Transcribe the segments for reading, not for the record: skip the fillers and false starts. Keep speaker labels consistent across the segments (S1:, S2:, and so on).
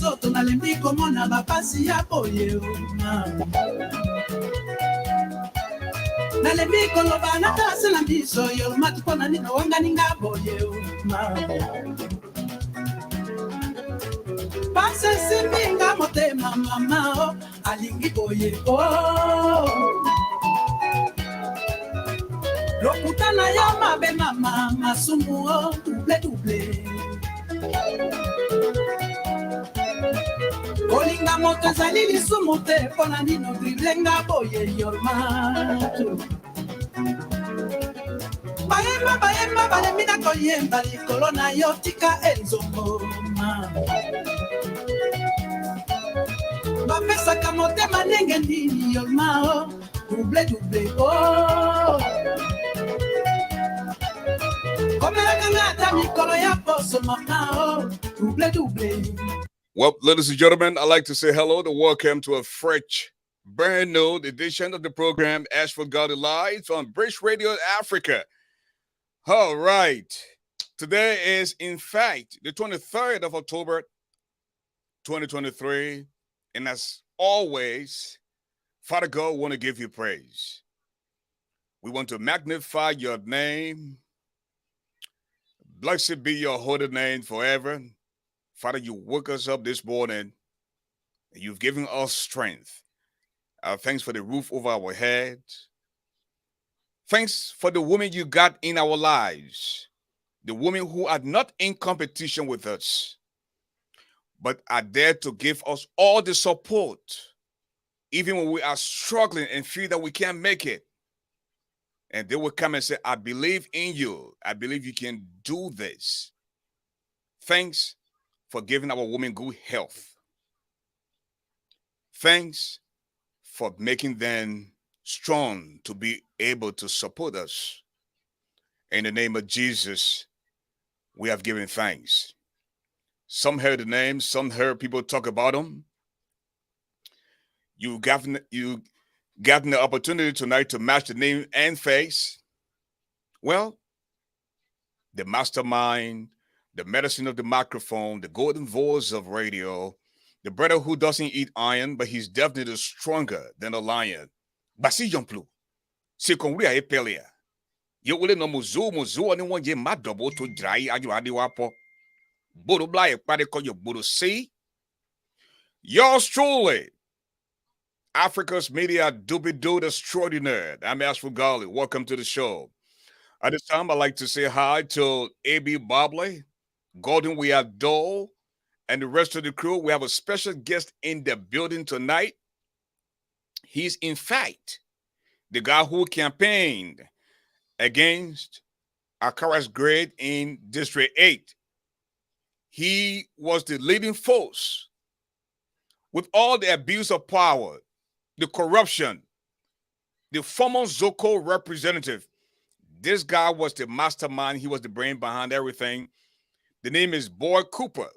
S1: nzoto nalembi komona bapasi ya boye nalembi koloba nakase na biso yo matupona nino wanganinga boye pase simbinga motema mama alingi boye lokutana ya mabe mama masumu double olinga moto ezali lisumu te mpona nino driblenga boye yormatu bayemba balembi na koyemba likolo na yo tika enzongoma bapesaka motema ndenge ndini yormao double
S2: Well, ladies and gentlemen, I'd like to say hello and welcome to a fresh, brand new edition of the program ASHFORD GARLEY Live on British Radio Africa. All right. Today is, in fact, the 23rd of October, 2023. And as always, Father God, we want to give you praise. We want to magnify your name. Blessed be your holy name forever. Father, you woke us up this morning. And you've given us strength. Thanks for the roof over our heads. Thanks for the women you got in our lives. The women who are not in competition with us, but are there to give us all the support, even when we are struggling and feel that we can't make it. And they will come and say, I believe in you. I believe you can do this. Thanks for giving our women good health. Thanks for making them strong to be able to support us. In the name of Jesus, we have given thanks. Some heard the names, some heard people talk about them. You gotten the opportunity tonight to match the name and face. Well, the mastermind, the medicine of the microphone, the golden voice of radio, the brother who doesn't eat iron, but he's definitely stronger than a lion. Basi Jomplu, c'est qu'on lui a épelé. You will know muzu anyone ye mad double to dry adi wapo. Bodo bly pade call your bodo see. Yours truly, Africa's media doobie-doo extraordinaire. I'm ASHFORD GARLEY. Welcome to the show. At this time, I'd like to say hi to A.B. Bobley, Gordon We Adore, and the rest of the crew. We have a special guest in the building tonight. He's, in fact, the guy who campaigned against Akara's grade in District 8. He was the leading force with all the abuse of power, the corruption, the former Zoko representative. This guy was the mastermind. He was the brain behind everything. The name is Boyd Cooper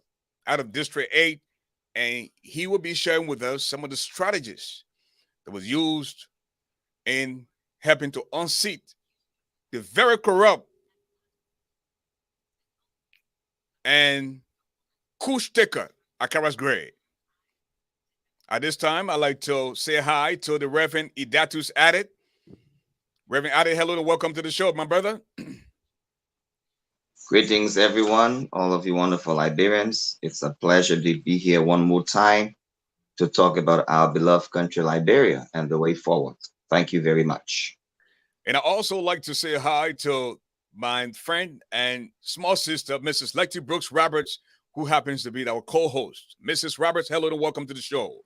S2: out of District 8, and he will be sharing with us some of the strategies that was used in helping to unseat the very corrupt and coup taker, Akara's grade. At this time, I'd like to say hi to the Reverend Idatus Added. Reverend Added, hello and welcome to the show, my brother.
S3: Greetings, everyone, all of you wonderful Liberians. It's a pleasure to be here one more time to talk about our beloved country, Liberia, and the way forward. Thank you very much.
S2: And I also like to say hi to my friend and small sister, Mrs. Letty Brooks Roberts, who happens to be our co-host. Mrs. Roberts, hello and welcome to the show.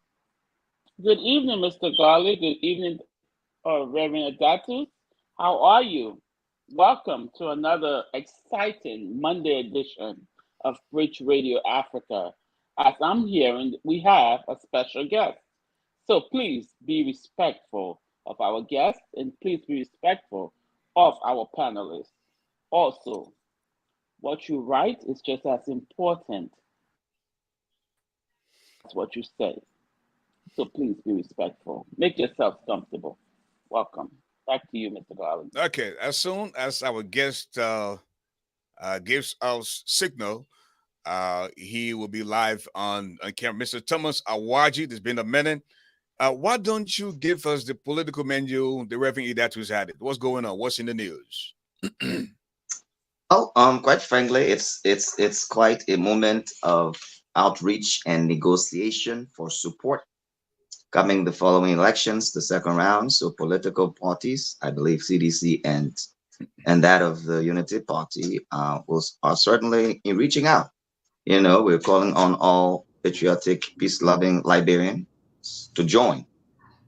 S4: Good evening, Mr. Garley. Good evening, Reverend Adatus. How are you? Welcome to another exciting Monday edition of Bridge Radio Africa. As I'm hearing, we have a special guest. So please be respectful of our guests and please be respectful of our panelists. Also, what you write is just as important as what you say. So please be respectful. Make yourself comfortable. Welcome. Back to you, Mr. Garland.
S2: Okay, as soon as our guest gives us signal, He will be live on camera. Mr. Thomas Awaji, it's been a minute. Why don't you give us the political menu the Reverend Idatus had it? What's going on? What's in the news?
S3: Oh, quite frankly, it's quite a moment of outreach and negotiation for support coming the following elections, the second round. So political parties, I believe CDC and that of the Unity Party are certainly in reaching out. You know, we're calling on all patriotic, peace-loving Liberians to join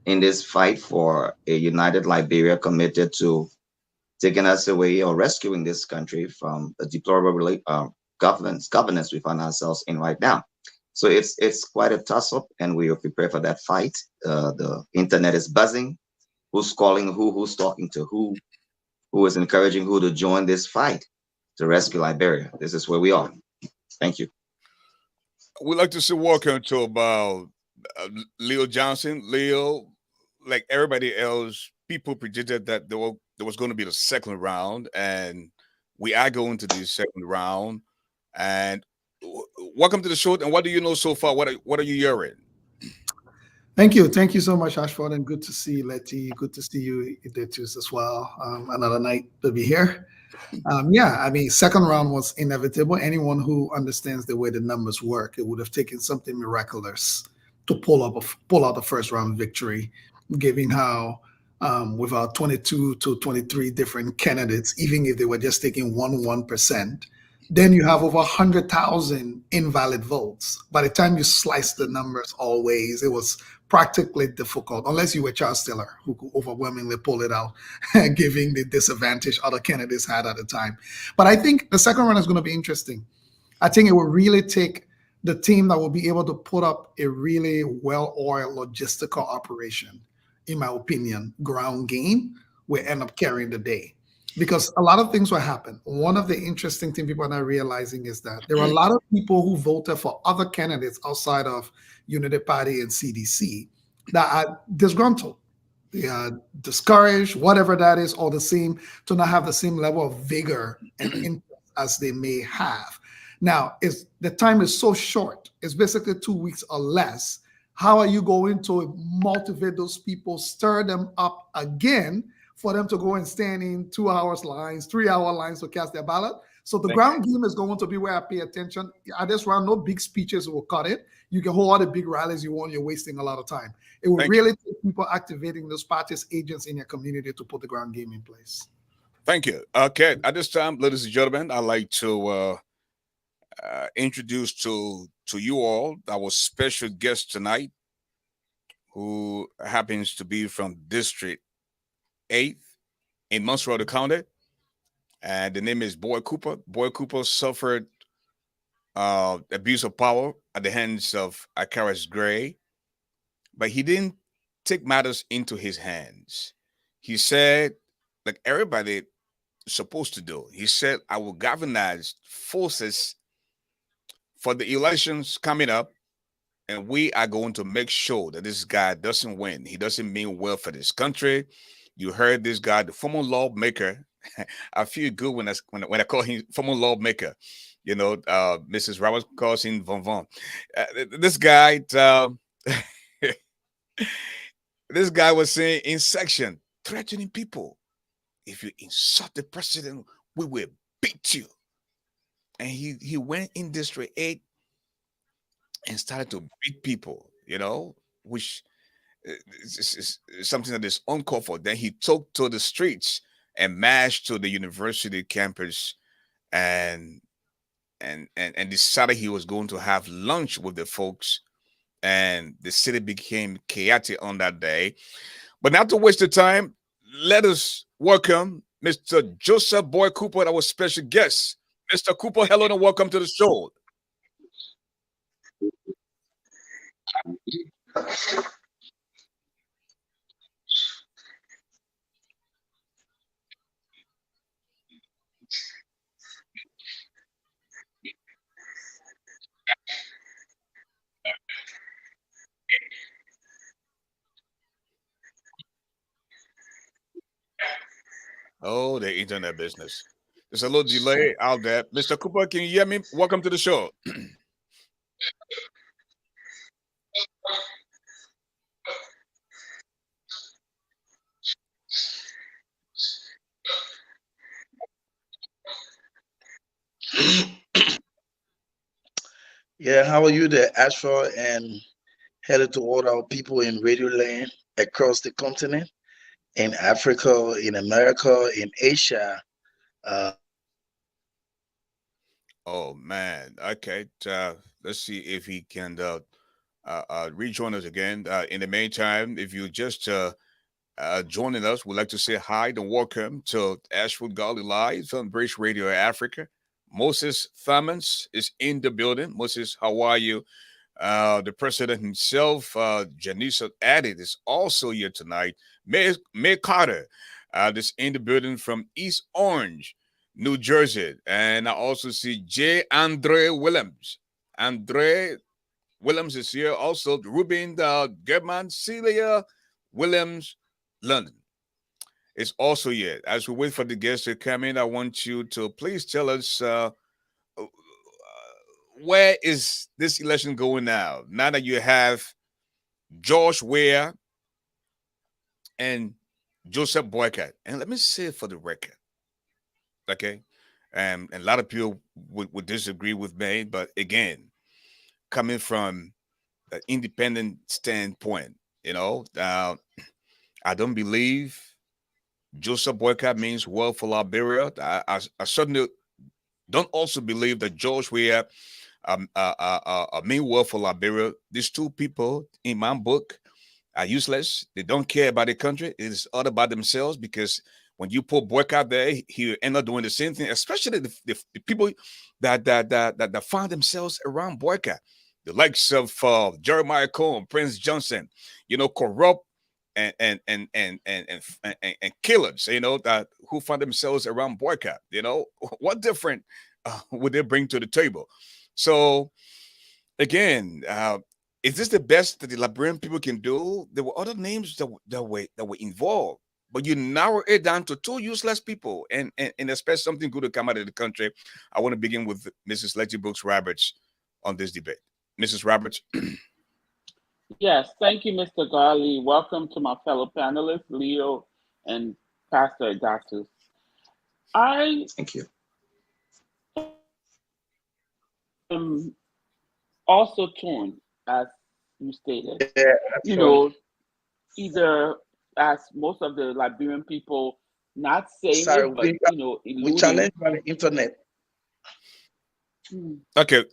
S3: in this fight for a united Liberia committed to taking us away or rescuing this country from the deplorable governance we find ourselves in right now. So it's quite a tussle, and we are prepared for that fight. The internet is buzzing. Who's calling who? Who's talking to who? Who is encouraging who to join this fight to rescue Liberia? This is where we are. Thank you.
S2: We'd like to say welcome to about Leo Johnson. Leo, like everybody else, people predicted that there was going to be the second round, and we are going to the second round. And welcome to the show. And what do you know so far? What are you hearing?
S5: Thank you so much, Ashford, and good to see you, Letty. Good to see you, Idatus, as well. Another night to be here. Yeah, I mean, second round was inevitable. Anyone who understands the way the numbers work, it would have taken something miraculous to pull out a first round victory, given how with our 22 to 23 different candidates, even if they were just taking 1%, then you have over 100,000 invalid votes. By the time you slice the numbers all ways, it was practically difficult, unless you were Charles Taylor, who could overwhelmingly pull it out, giving the disadvantage other candidates had at the time. But I think the second round is going to be interesting. I think it will really take the team that will be able to put up a really well-oiled logistical operation, in my opinion, ground game, will end up carrying the day. Because a lot of things will happen. One of the interesting things people are not realizing is that there are a lot of people who voted for other candidates outside of Unity Party and CDC that are disgruntled. They are discouraged, whatever that is, or the same, to not have the same level of vigor and interest as they may have. Now, the time is so short, it's basically 2 weeks or less. How are you going to motivate those people, stir them up again for them to go and stand in 2 hours lines, 3 hour lines to cast their ballot? So the ground game is going to be where I pay attention. At this round, no big speeches will cut it. You can hold all the big rallies you want. You're wasting a lot of time. It will really take people activating those parties, agents in your community to put the ground game in place.
S2: Thank you. Okay, at this time, ladies and gentlemen, I'd like to introduce to you all our special guest tonight, who happens to be from District 8 in Montserrat County. And the name is Boy Cooper. Boy Cooper suffered abuse of power at the hands of Akaris Gray, but he didn't take matters into his hands. He said, like everybody is supposed to do, he said, I will galvanize forces for the elections coming up, and we are going to make sure that this guy doesn't win. He doesn't mean well for this country. You heard this guy, the former lawmaker. I feel good when I call him former lawmaker. You know, Mrs. Roberts calls him Von Von. This guy, this guy was saying in section, threatening people. If you insult the president, we will beat you. And he went in District 8 and started to beat people, you know, which is something that is uncalled for. Then he took to the streets and marched to the university campus and decided he was going to have lunch with the folks, and the city became chaotic on that day. But not to waste the time, let us welcome Mr. Joseph Boy Cooper, our special guest. Mr. Cooper, hello and welcome to the show. Oh, the internet business. There's a little delay out there. Mr. Cooper, can you hear me? Welcome to the show.
S6: Yeah, how are you there, Ashford, and hello to all our people in Radio Land across the continent, in Africa, in America, in Asia. Uh,
S2: Oh man. Okay. Let's see if he can rejoin us again. In the meantime, if you just joining us, we'd like to say hi and welcome to Ashford Garley Live on British Radio Africa. Moses Thamans is in the building. Moses, how are you? The president himself, Janisa Added, is also here tonight. May Carter is in the building from East Orange, New Jersey. And I also see J. Andre Williams. Andre Williams is here. Also, Ruben German, Celia Williams, London is also here. As we wait for the guests to come in, I want you to please tell us where is this election going now? Now that you have George Weah and Joseph Boycott. And let me say it for the record, okay? And a lot of people would disagree with me, but again, coming from an independent standpoint, I don't believe Joseph Boycott means well for Liberia. I certainly don't also believe that George Weah mean well for Liberia. These two people, in my book, are useless. They don't care about the country. It is all about themselves, because when you put Boycott there, he end up doing the same thing, especially the people that find themselves around Boycott. The likes of Jeremiah Cohen, Prince Johnson, corrupt and killers, that who find themselves around Boycott. What different would they bring to the table? So again, is this the best that the Liberian people can do? There were other names that were involved, but you narrow it down to two useless people, and expect something good to come out of the country. I want to begin with Mrs. Letty Brooks Roberts on this debate. Mrs. Roberts.
S4: Yes, thank you, Mr. Garley. Welcome to my fellow panelists, Leo and Pastor Datus.
S3: Thank you.
S4: am also torn, as you stated.
S6: yeah,
S4: Either as most of the Liberian people not saying
S6: sorry,
S4: it, but
S6: we
S4: alluding.
S6: challenge by the internet.
S2: Okay.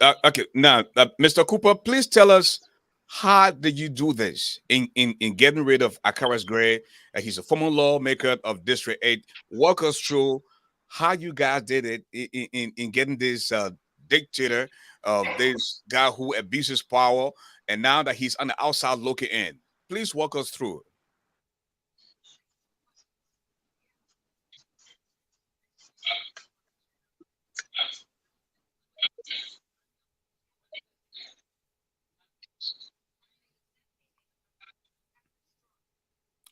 S2: Now, Mr. Cooper, please tell us, how did you do this in getting rid of Akaras Gray? He's a former lawmaker of District 8. Walk us through how you guys did it in getting this dictator, this guy who abuses power, and now that he's on the outside looking in. Please walk us through.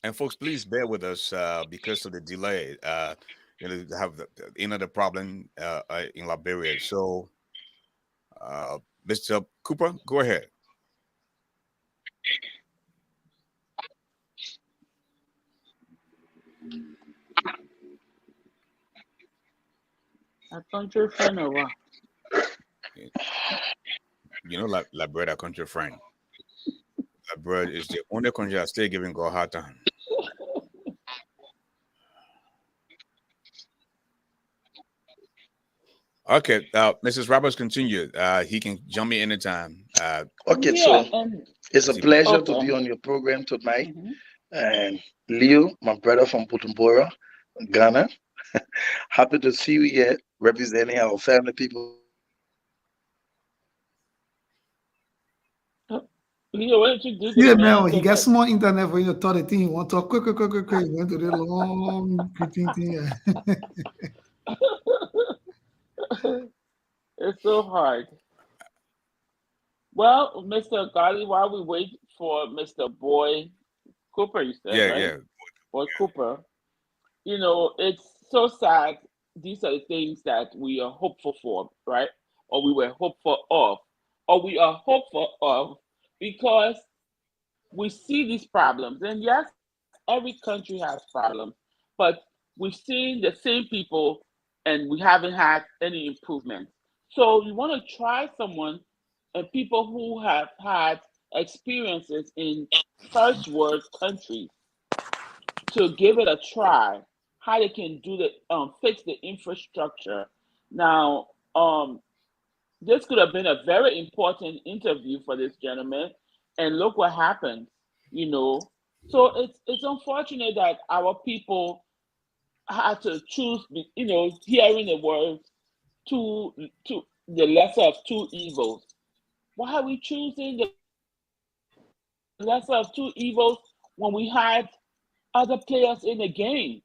S2: And folks, please bear with us because of the delay. Have another problem in Liberia. So, Mr. Cooper, go ahead.
S4: A country friend or what?
S2: Like Liberia, country friend. Liberia is the only country that's still giving God a hard time. Okay, Mrs. Roberts, continue. He can jump in anytime.
S6: Okay,
S4: Yeah,
S6: so
S4: and
S6: it's a pleasure to
S4: okay.
S6: be on your program tonight.
S4: Mhm.
S6: And Leo, my brother from Bujumbura, Ghana, happy to see you here representing our family people.
S4: Leo, what did you do to
S5: Yeah,
S4: the
S5: man,
S4: man
S5: he got
S4: internet?
S5: some more internet for you to thought the thing. Want to talk quick. Went to the long creeping thing. Yeah.
S4: It's so hard. Well, Mr. Garley, while we wait for Mr. Boy Cooper, you said,
S2: Yeah,
S4: right?
S2: yeah.
S4: Boy Cooper. It's so sad these are the things that we are hopeful for, right? Or we were hopeful of, or we are hopeful of, because we see these problems. And yes, every country has problems, but we've seen the same people and we haven't had any improvement. So you want to try someone and people who have had experiences in first world countries to give it a try, how they can do the fix the infrastructure. Now, this could have been a very important interview for this gentleman, and look what happened. You know, so it's unfortunate that our people had to choose. Hearing the word two two the lesser of two evils. Why are we choosing the lesser of two evils when we had other players in the game?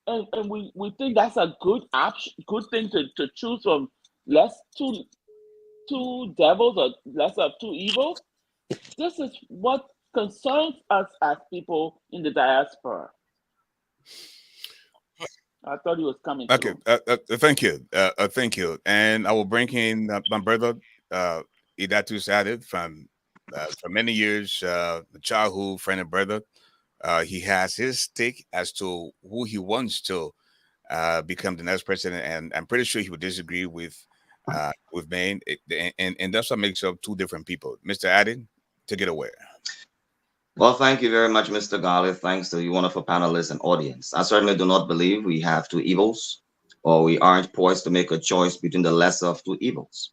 S4: And we think that's a good option, good thing to choose from less two devils or lesser of two evils. This is what concerns us as people in the diaspora. I thought he was coming
S2: Okay,
S4: through.
S2: thank you, and I will bring in my brother, Idatu Sadid for many years, a childhood friend and brother. He has his take as to who he wants to become the next president, and I'm pretty sure he would disagree with Maine, and that's what makes up two different people. Mr. Adin, take it away.
S3: Well, thank you very much, Mr. Garley. Thanks to you wonderful panelists and audience. I certainly do not believe we have two evils, or we aren't poised to make a choice between the lesser of two evils.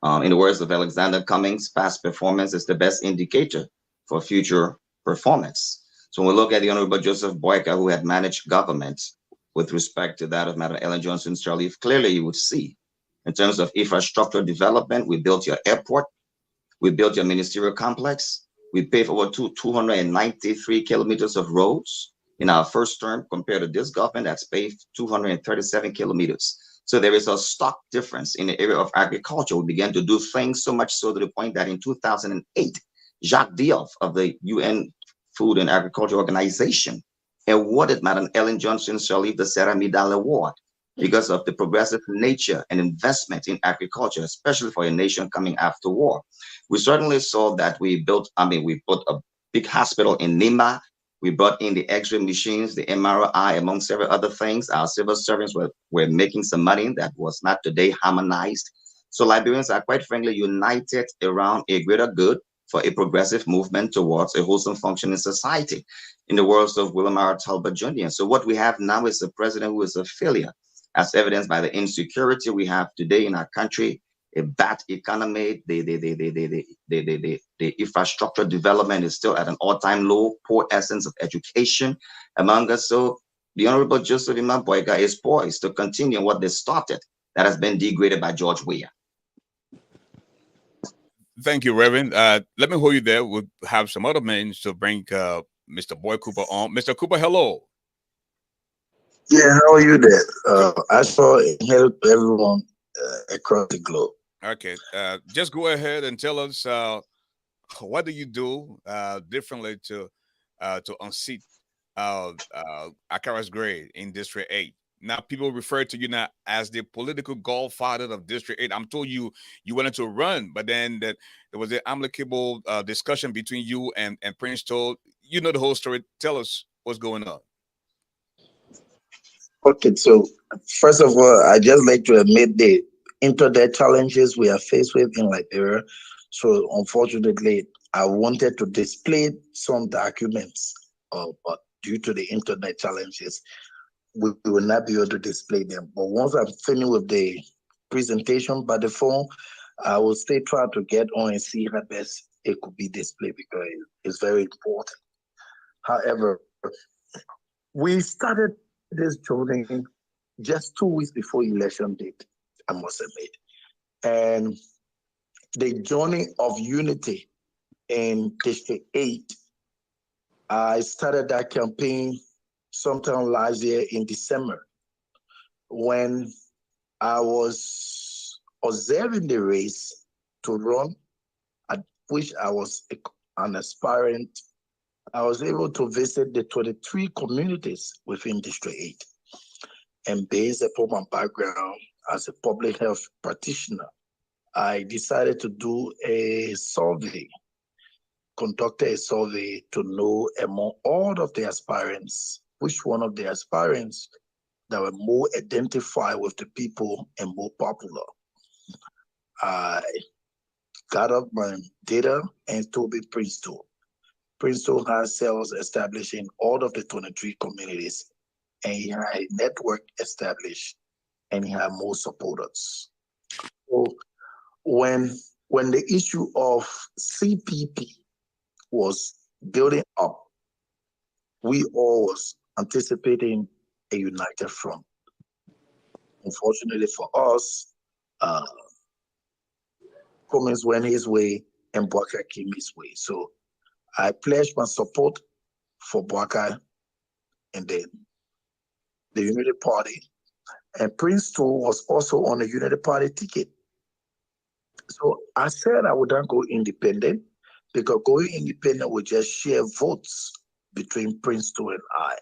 S3: In the words of Alexander Cummings, past performance is the best indicator for future performance. So when we look at the Honorable Joseph Boyka, who had managed government with respect to that of Madam Ellen Johnson Sirleaf, clearly you would see, in terms of infrastructure development, we built your airport, we built your ministerial complex. We paved over 293 kilometers of roads in our first term compared to this government that's paved 237 kilometers. So there is a stark difference in the area of agriculture. We began to do things so much so to the point that in 2008, Jacques Diouf of the UN Food and Agriculture Organization awarded Madam Ellen Johnson Sirleaf the Sarah Midal Award because of the progressive nature and investment in agriculture, especially for a nation coming after war. We certainly saw that we put a big hospital in Nima. We brought in the X-ray machines, the MRI, among several other things. Our civil servants were making some money that was not today harmonized. So Liberians are quite frankly united around a greater good for a progressive movement towards a wholesome functioning society in the words of William R. Talbot Jr. So what we have now is a president who is a failure, as evidenced by the insecurity we have today in our country, a bad economy, the infrastructure development is still at an all-time low, poor essence of education among us. So the Honorable Joseph Imam Boyka is poised to continue what they started that has been degraded by George Weah.
S2: Thank you, Reverend. Let me hold you there. We'll have some other men to bring Mr. Boy Cooper on. Mr. Cooper, hello.
S6: Yeah, how are you there? I saw help everyone across the globe.
S2: Okay, just go ahead and tell us what do you do differently to unseat Akara's grade in District 8. Now people refer to you now as the political godfather of District 8. I'm told you wanted to run, but then that there was an amicable discussion between you and Prince Toad. You know the whole story. Tell us what's going on.
S6: Okay, so first of all, I just like to admit the internet challenges we are faced with in Liberia. So unfortunately, I wanted to display some documents, but due to the internet challenges, we will not be able to display them. But once I'm finished with the presentation by the phone, I will still try to get on and see how best it could be displayed because it's very important. However, we started this journey just 2 weeks before election date, I must admit. And the journey of unity in District 8, I started that campaign sometime last year in December when I was observing the race to run, at which I was an aspirant. I was able to visit the 23 communities within District 8. And based upon my background as a public health practitioner, I decided to do a survey, conducted a survey to know among all of the aspirants, which one of the aspirants that were more identified with the people and more popular. I got up my data and told me Princeton. Princeton has cells established in all of the 23 communities, and he had a network established, and he had more supporters. So when the issue of CPP was building up, we all was anticipating a united front. Unfortunately for us, Cummings went his way and Boakai came his way. So I pledged my support for Boakai and then the Unity Party. And Princeton was also on the Unity Party ticket. So I said I would not go independent because going independent would just share votes between Princeton and I.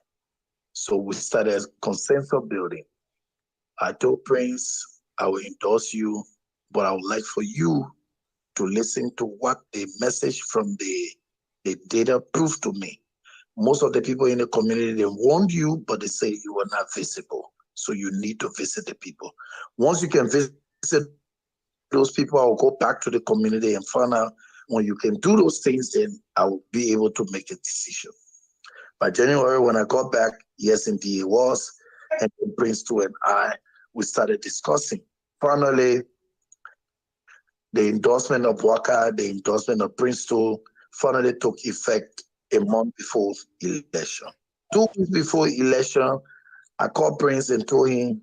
S6: So we started consensus building. I told Prince, I will endorse you, but I would like for you to listen to what the message from the data proved to me. Most of the people in the community, they want you, but they say you are not visible. So you need to visit the people. Once you can visit those people, I will go back to the community and find out when you can do those things, then I will be able to make a decision. By January, when I got back, yes, indeed it was. And Princeton and I, we started discussing. Finally, the endorsement of Waka, the endorsement of Princeton finally took effect a month before election. 2 weeks before election, I called Prince and told him,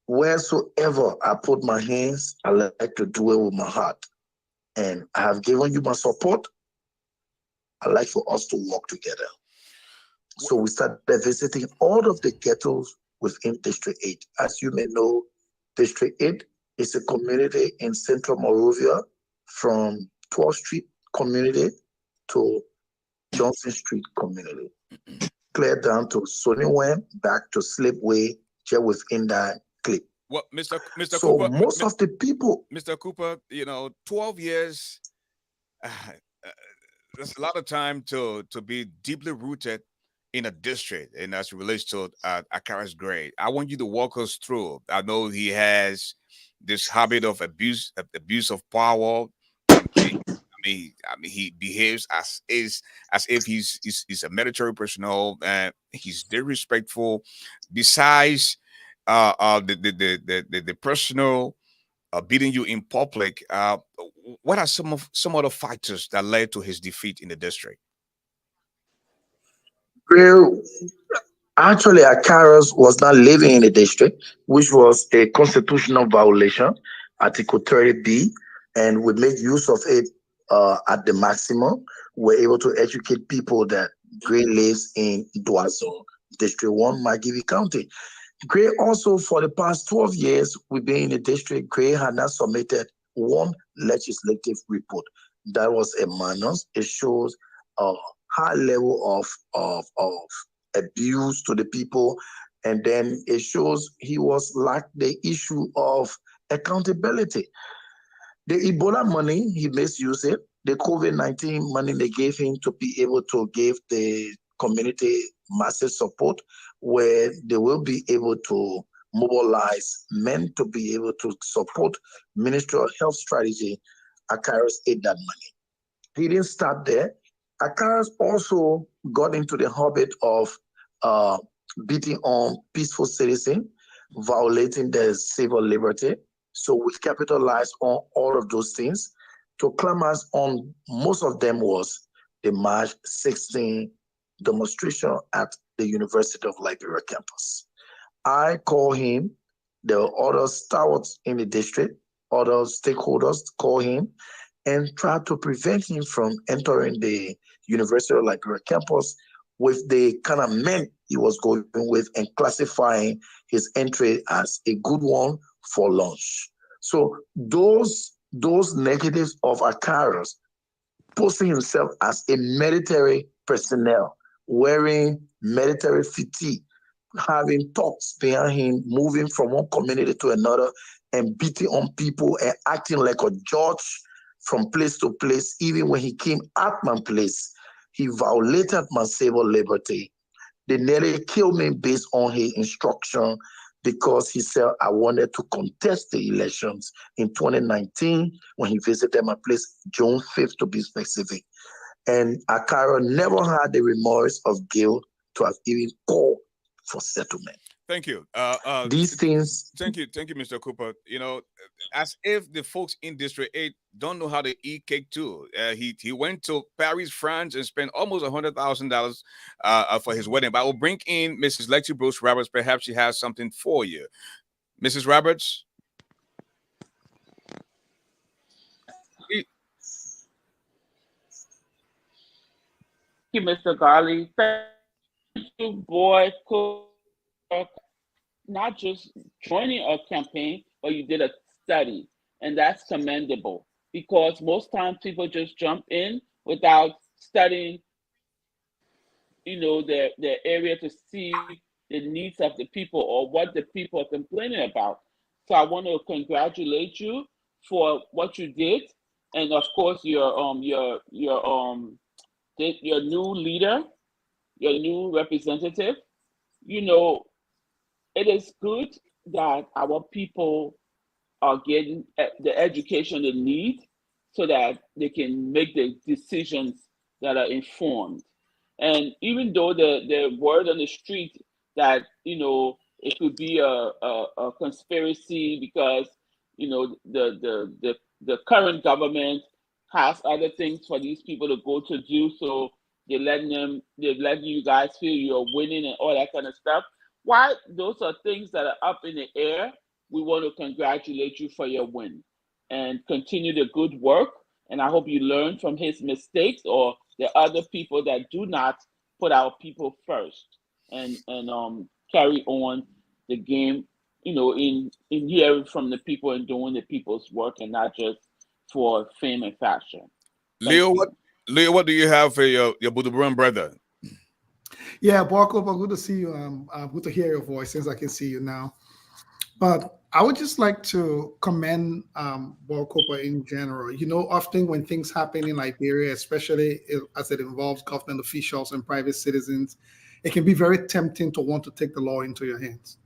S6: wheresoever I put my hands, I like to do it with my heart. And I have given you my support. I like for us to work together. So we started visiting all of the ghettos within District 8. As you may know, District 8 is a community in Central Monrovia from 12th Street community to Johnson Street community. Clear down to Soniwen, back to Slipway, just within that clip.
S2: Well, Mr.
S6: So
S2: Cooper,
S6: most of the people,
S2: Mr. Cooper, 12 years, that's a lot of time to be deeply rooted in a district, and as it relates to Akara's grade. I want you to walk us through. I know he has this habit of abuse of power. I mean, he behaves as if he's a military personnel, and he's disrespectful. Besides, the personal beating you in public. What are some other factors that led to his defeat in the district?
S6: well, actually, Akaras was not living in the district, which was a constitutional violation, Article 30B, and we made use of it at the maximum. We're able to educate people that Gray lives in Duazo, District 1, Magivi County. Gray also, for the past 12 years, we've been in the district. Gray had not submitted one legislative report. That was a minus. It shows a high level of abuse to the people. And then it shows he was lacked the issue of accountability. The Ebola money, he misused it. The COVID-19 money they gave him to be able to give the community massive support, where they will be able to mobilize men to be able to support Ministry of Health strategy. Akaras ate that money. He didn't stop there. Akaras also got into the habit of beating on peaceful citizens, violating their civil liberty. So we capitalized on all of those things. To climax on most of them was the March 16 demonstration at the University of Liberia campus. I call him, there were other stalwarts in the district, other stakeholders call him and try to prevent him from entering the University of Liberia campus with the kind of men he was going with and classifying his entry as a good one for lunch. So those negatives of Akaras, posting himself as a military personnel, wearing military fatigue, having talks behind him, moving from one community to another, and beating on people and acting like a judge from place to place. Even when he came at my place, he violated my civil liberty. They nearly killed me based on his instruction because he said I wanted to contest the elections in 2019 when he visited my place, June 5th to be specific. And Akara never had the remorse of guilt to have even called for settlement.
S2: Thank you.
S6: These things.
S2: Thank you, Mr. Cooper. You know, as if the folks in District 8 don't know how to eat cake too. He went to Paris, France, and spent almost $100,000 for his wedding. But I will bring in Mrs. Lexi Bruce Roberts. Perhaps she has something for you, Mrs. Roberts.
S4: Thank you, Mr. Garley. Thank you, boy, not just joining a campaign, but you did a study, and that's commendable because most times people just jump in without studying, their area to see the needs of the people or what the people are complaining about. So I want to congratulate you for what you did, and of course your new leader, your new representative. It is good that our people are getting the education they need so that they can make the decisions that are informed. And even though the word on the street that it could be a conspiracy because the current government has other things for these people to go to do, so they're letting you guys feel you're winning and all that kind of stuff. Why those are things that are up in the air, we want to congratulate you for your win and continue the good work. And I hope you learn from his mistakes or the other people that do not put our people first and carry on the game, in hearing from the people and doing the people's work and not just for fame and fashion.
S2: Leo, what do you have for your Buduburan brother?
S5: Yeah, Barco, good to see you. Good to hear your voice since I can see you now. But I would just like to commend Barcopa in general. Often when things happen in Liberia, especially as it involves government officials and private citizens, it can be very tempting to want to take the law into your hands,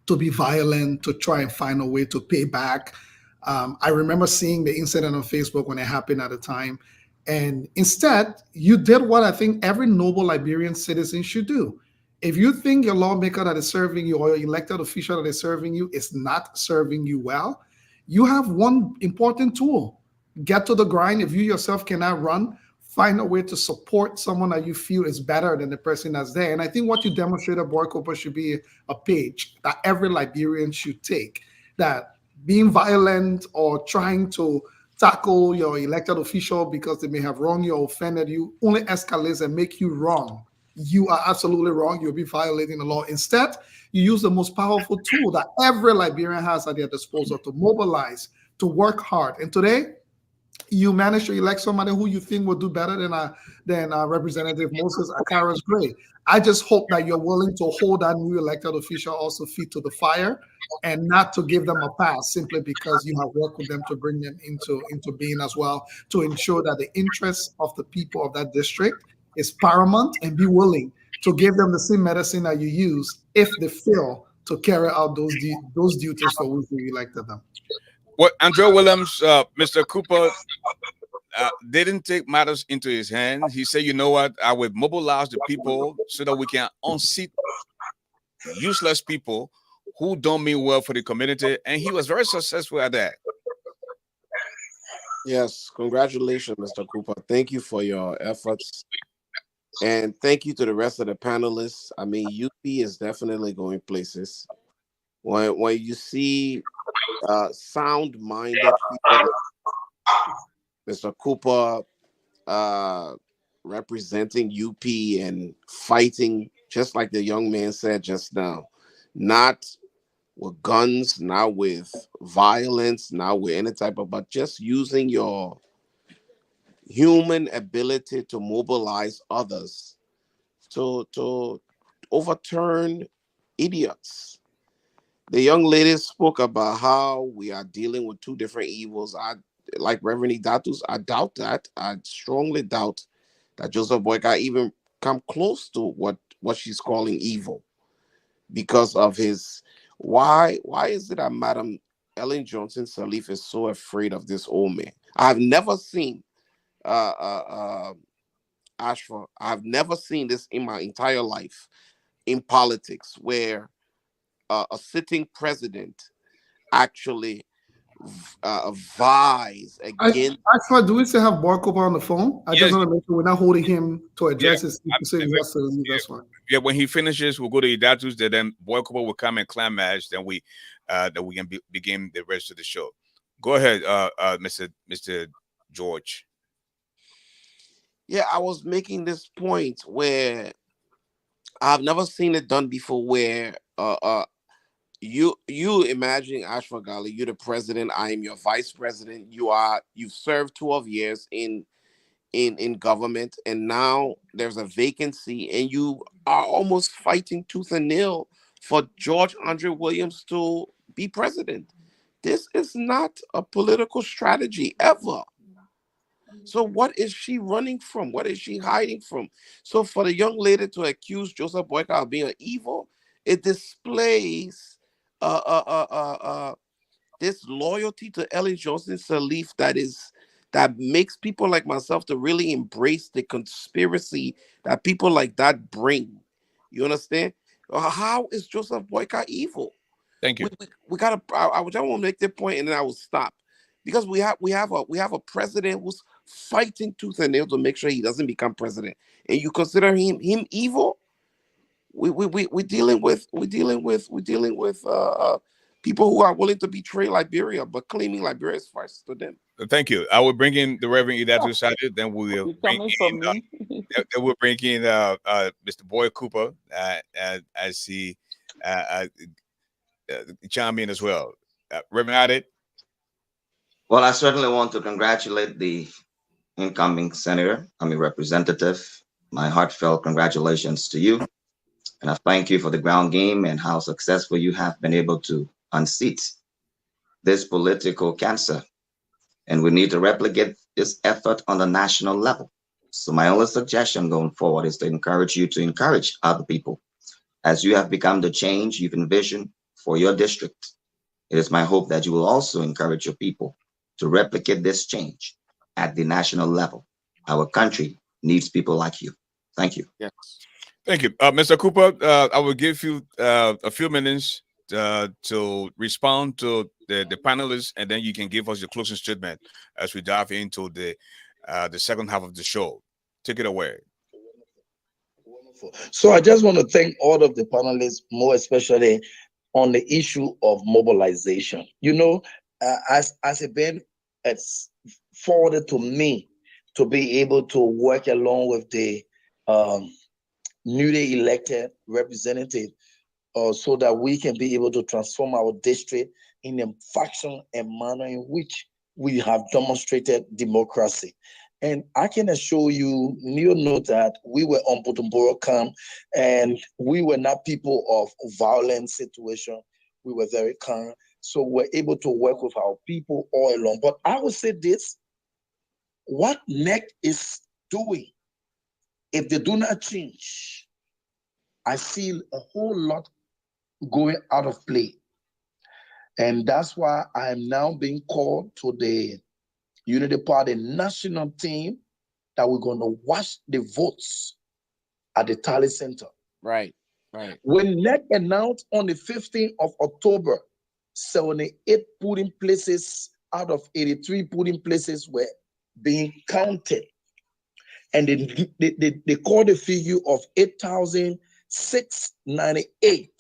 S5: to be violent, to try and find a way to pay back. I remember seeing the incident on Facebook when it happened at the time. And instead, you did what I think every noble Liberian citizen should do. If you think your lawmaker that is serving you or your elected official that is serving you is not serving you well, you have one important tool. Get to the grind. If you yourself cannot run, find a way to support someone that you feel is better than the person that's there. And I think what you demonstrated, Borkopa, should be a page that every Liberian should take, that being violent or trying to tackle your elected official because they may have wronged you or offended you only escalates and make you wrong. You are absolutely wrong. You'll be violating the law. Instead, you use the most powerful tool that every Liberian has at their disposal to mobilize, to work hard. And today, you managed to elect somebody who you think will do better than Representative Moses Akara's great. I just hope that you're willing to hold that new elected official also feet to the fire and not to give them a pass simply because you have worked with them to bring them into being as well, to ensure that the interests of the people of that district is paramount, and be willing to give them the same medicine that you use if they fail to carry out those duties for which you elected them.
S2: Well, Andrew Williams, Mr. Cooper, didn't take matters into his hands. He said, you know what, I will mobilize the people so that we can unseat useless people who don't mean well for the community. And he was very successful at that.
S7: Yes, congratulations, Mr. Cooper. Thank you for your efforts. And thank you to the rest of the panelists. I mean, UP is definitely going places. When you see sound-minded people, Mr. Cooper representing UP and fighting, just like the young man said just now, not with guns, not with violence, not with any type of, but just using your human ability to mobilize others to overturn idiots. The young lady spoke about how we are dealing with two different evils. Like Reverend Idatus, I doubt that. I strongly doubt that Joseph Boyka even come close to what she's calling evil, because of his why is it that Madam Ellen Johnson Sirleaf is so afraid of this old man? I've never seen Ashford, I've never seen this in my entire life in politics, where a sitting president actually vies against.
S5: Ashford, do we still have Barcopa on the phone? I just
S2: Yes.
S5: want to make sure we're not holding him to address his
S2: I'm-
S5: so he has to leave. That's fine.
S2: Yeah, when he finishes, we'll go to Idatus. Then Boy Cooper will come and climax. Then we can begin the rest of the show. Go ahead, Mr. George.
S7: Yeah, I was making this point where I've never seen it done before, where you imagine Ashford Garley, you're the president, I am your vice president. You've served 12 years in government, and now there's a vacancy, and you are almost fighting tooth and nail for George Andre Williams to be president. This is not a political strategy ever. So what is she running from? What is she hiding from? So for the young lady to accuse Joseph Boyka of being evil, it displays this loyalty to Ellen Johnson Sirleaf that makes people like myself to really embrace the conspiracy that people like that bring. You understand? How is Joseph Boyka evil?
S2: Thank you.
S7: We gotta. I just want to make that point, and then I will stop, because we have a president who's fighting tooth and nail to make sure he doesn't become president, and you consider him evil. We're dealing with people who are willing to betray Liberia, but claiming Liberia is first to them.
S2: Thank you. I will bring in the Reverend Idatus Sade. Then we will
S4: You
S2: bring
S4: coming
S2: in,
S4: for me?
S2: then we'll bring in Mr. Boy Cooper as he chime in as well. Reverend Ade.
S3: Well, I certainly want to congratulate the incoming representative. My heartfelt congratulations to you. And I thank you for the ground game and how successful you have been able to unseat this political cancer. And we need to replicate this effort on the national level. So my only suggestion going forward is to encourage you to encourage other people. As you have become the change you've envisioned for your district, it is my hope that you will also encourage your people to replicate this change at the national level. Our country needs people like you. Thank you.
S7: Yes.
S2: Thank you. Mr. Cooper, I will give you a few minutes to respond to the panelists, and then you can give us your closing statement as we dive into the second half of the show. Take it away.
S6: Wonderful. So I just want to thank all of the panelists, more especially on the issue of mobilization. You know, as a been, it's forwarded to me to be able to work along with the newly elected representative, so that we can be able to transform our district in a fashion and manner in which we have demonstrated democracy. And I can assure you, you know, that we were on Bujumbura camp, and we were not people of violent situation. We were very calm. So we're able to work with our people all along. But I would say this, what NEC is doing, if they do not change, I feel a whole lot going out of play. And that's why I am now being called to the Unity Party national team that we're going to watch the votes at the Tally Center.
S7: Right, right.
S6: When NEC announced on the 15th of October, 78 polling places out of 83 polling places were being counted. And they called a figure of 8,698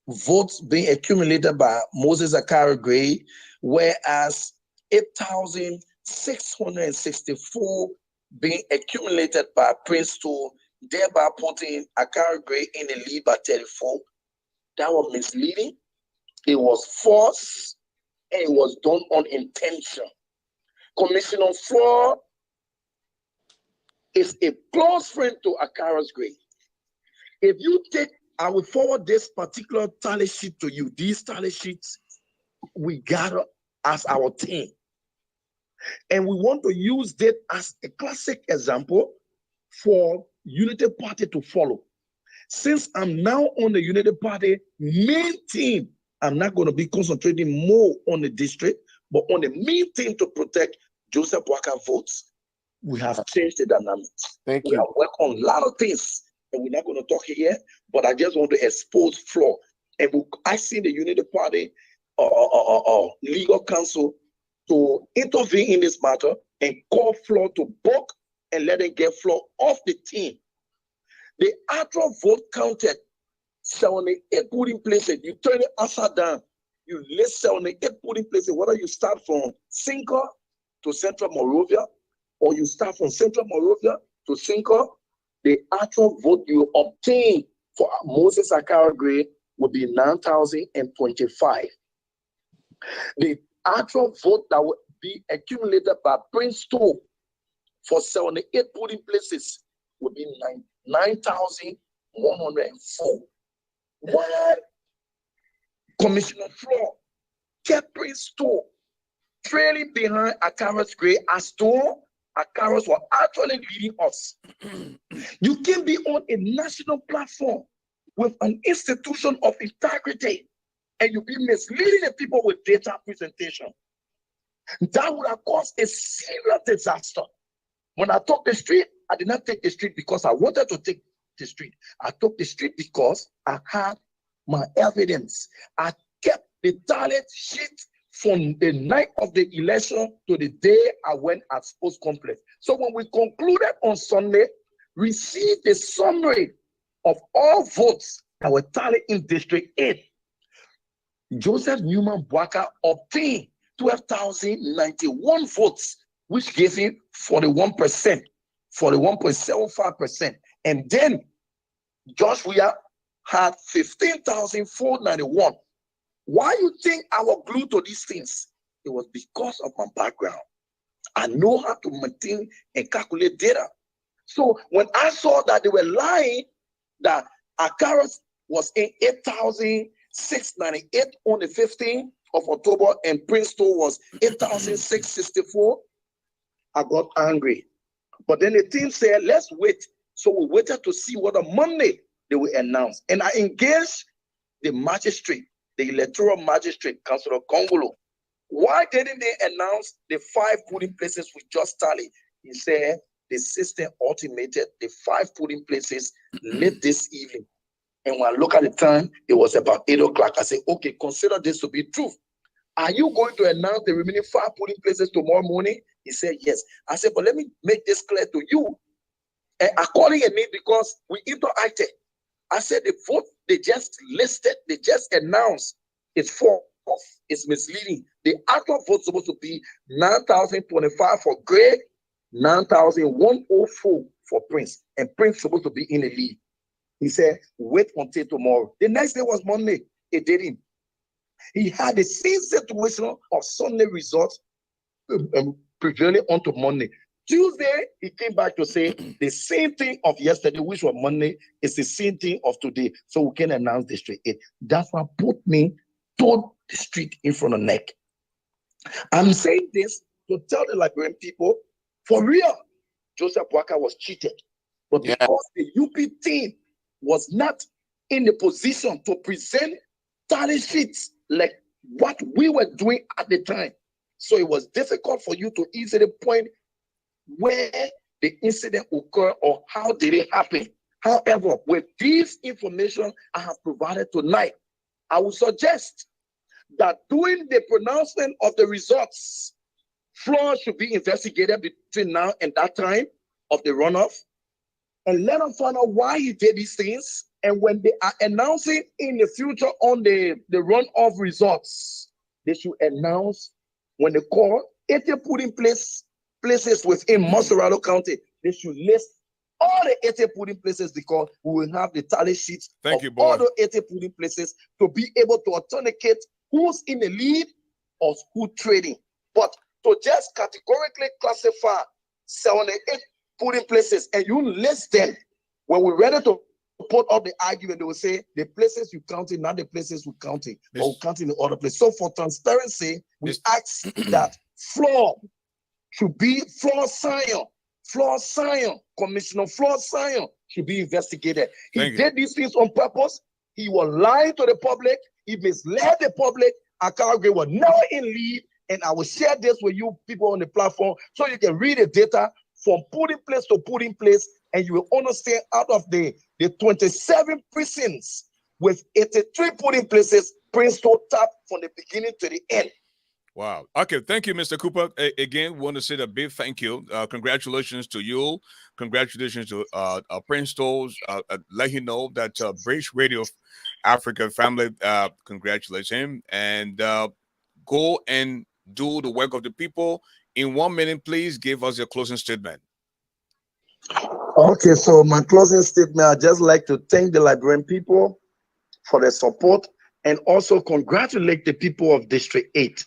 S6: votes being accumulated by Moses Akara Gray, whereas 8,664 being accumulated by Prince 2, thereby putting Akara Gray in the lead by 34. That was misleading. It was false, and it was done on intention. Commissioner Floor is a close friend to Akara's Gray. If you take I will forward this particular tally sheet to you. These tally sheets we gather as our team. And we want to use that as a classic example for Unity Party to follow. Since I'm now on the Unity Party main team, I'm not going to be concentrating more on the district, but on the main team to protect Joseph Boakai votes. We have changed the dynamics.
S7: Thank
S6: We
S7: you.
S6: have worked on a lot of things, and we're not going to talk here, but I just want to expose flaw. And I see the Unity Party legal counsel to intervene in this matter and call flaw to book and let them get flaw off the team. The actual vote counted 78 polling places. You turn it upside down. You list 78 polling places, whether you start from Sinker to Central Monrovia, or you start from Central Monrovia to Sinker, the actual vote you obtain for Moses Akara Gray would be 9,025. The actual vote that would be accumulated by Prince 2 for 78 polling places would be 9,104. Why Commissioner Flaw kept Prince 2 trailing behind Akara's Gray as though Akaras were actually leading us? You can be on a national platform with an institution of integrity and you be misleading the people with data presentation. That would have caused a serious disaster. When I took the street, I did not take the street because I wanted to take the street. I took the street because I had my evidence. I kept the tally sheet from the night of the election to the day I went at Sports Complex. So when we concluded on Sunday, received a summary of all votes that were tallied in District 8. Joseph Newman Boakai obtained 12,091 votes, which gave him 41%, 41.75%. And then Josh Weah had 15,491. Why you think I was glued to these things? It was because of my background. I know how to maintain and calculate data. So when I saw that they were lying, that Akaras was in 8,698 on the 15th of October and Princeton was 8,664, I got angry. But then the team said, let's wait. So we waited to see what on Monday they will announce. And I engaged the magistrate, the electoral magistrate, Councilor Congolo. Why didn't they announce the 5 polling places we just tallied? He said the system automated the 5 polling places late this evening. And when I look at the time, it was about 8 o'clock. I said, okay, consider this to be true. Are you going to announce the remaining 5 polling places tomorrow morning? He said, yes. I said, but let me make this clear to you. And according to me, because we interacted, I said the vote they just listed, they just announced, is false. It's misleading. The actual vote is supposed to be 9,025 for Gray, 9,104 for Prince. And Prince is supposed to be in the lead. He said, wait until tomorrow. The next day was Monday. It didn't. He had the same situation of Sunday results prevailing onto Monday. Tuesday, he came back to say the same thing of yesterday, which was Monday, is the same thing of today. So we can announce the street 8. That's what put me toward the street in front of the neck. I'm saying this to tell the Liberian people, for real, Joseph Boakai was cheated. But because the UP team was not in the position to present tally sheets like what we were doing at the time. So it was difficult for you to easily point where the incident occurred or how did it happen. However, with this information I have provided tonight, I would suggest that during the pronouncement of the results, flaws should be investigated between now and that time of the runoff, and let them find out why he did these things. And when they are announcing in the future on the runoff results, they should announce when they call 80 polling places within Montserrat County, they should list all the 80 polling places because we will have the tally sheets of all the 80 polling places to be able to authenticate who's in the lead or who's trading. But to just categorically classify 78 polling places and you list them when we're ready to support of the argument, they will say the places you counted, not the places we counted, but we counted in the other place. So for transparency, we ask that Floor should be Floor Sion, Commissioner Floor Sion should be investigated. He did these things on purpose. He was lying to the public. He misled the public. Akagwe was never in lead. And I will share this with you people on the platform so you can read the data from putting place to putting place, and you will understand out of the 27 precincts with 83 putting places, Prince Toll tapped from the beginning to the end.
S2: Wow. Okay. Thank you, Mr. Cooper. Again, want to say a big thank you. Congratulations to you. Congratulations to Prince Toll. Let him know that British Radio Africa family congratulates him, and go and do the work of the people. In 1 minute, please give us your closing statement.
S6: Okay, so my closing statement, I'd just like to thank the Liberian people for their support and also congratulate the people of District 8.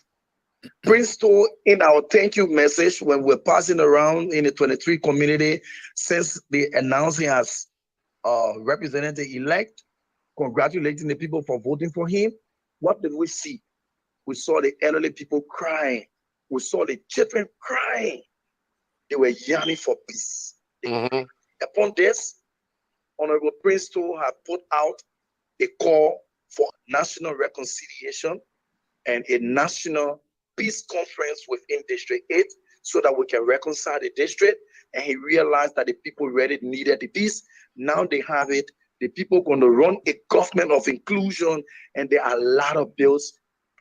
S6: Prince Toll, in our thank you message, when we're passing around in the 23 community, since they announced him as representative-elect, congratulating the people for voting for him, what did we see? We saw the elderly people crying. We saw the children crying. They were yearning for peace. Upon this, Honorable Prince Toll had put out a call for national reconciliation and a national peace conference within District 8 so that we can reconcile the district. And he realized that the people really needed the peace. Now they have it. The people going to run a government of inclusion, and there are a lot of bills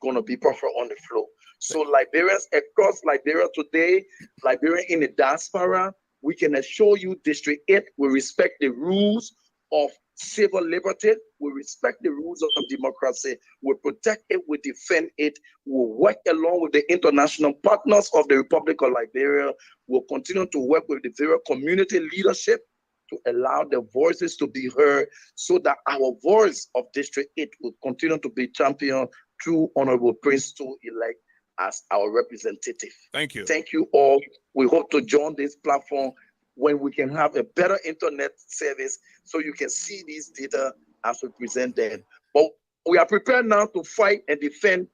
S6: going to be put on the floor. So Liberians across Liberia today, Liberian in the diaspora, we can assure you District 8 will respect the rules of civil liberty, we respect the rules of democracy, we protect it, we defend it, we'll work along with the international partners of the Republic of Liberia, we'll continue to work with the various community leadership to allow the voices to be heard so that our voice of District 8 will continue to be championed through Honorable Prince Toll elect as our representative.
S2: Thank you.
S6: Thank you all. We hope to join this platform when we can have a better internet service so you can see these data as we present them. But we are prepared now to fight and defend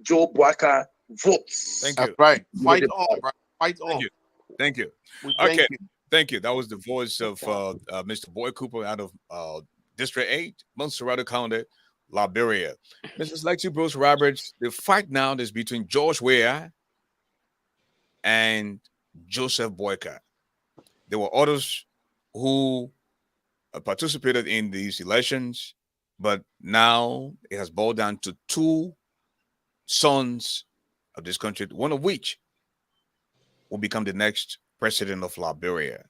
S6: Joe Boakai votes.
S2: Thank you.
S7: That's right. Fight on, bro. Fight on.
S2: Thank you.
S7: Thank you.
S2: Thank you. That was the voice of Mr. Boy Cooper out of District 8, Montserrat County, Liberia. Mrs. Lexi Bruce Roberts, the fight now is between George Weah and Joseph Boakai. There were others who participated in these elections, but now it has boiled down to two sons of this country, one of which will become the next president of Liberia.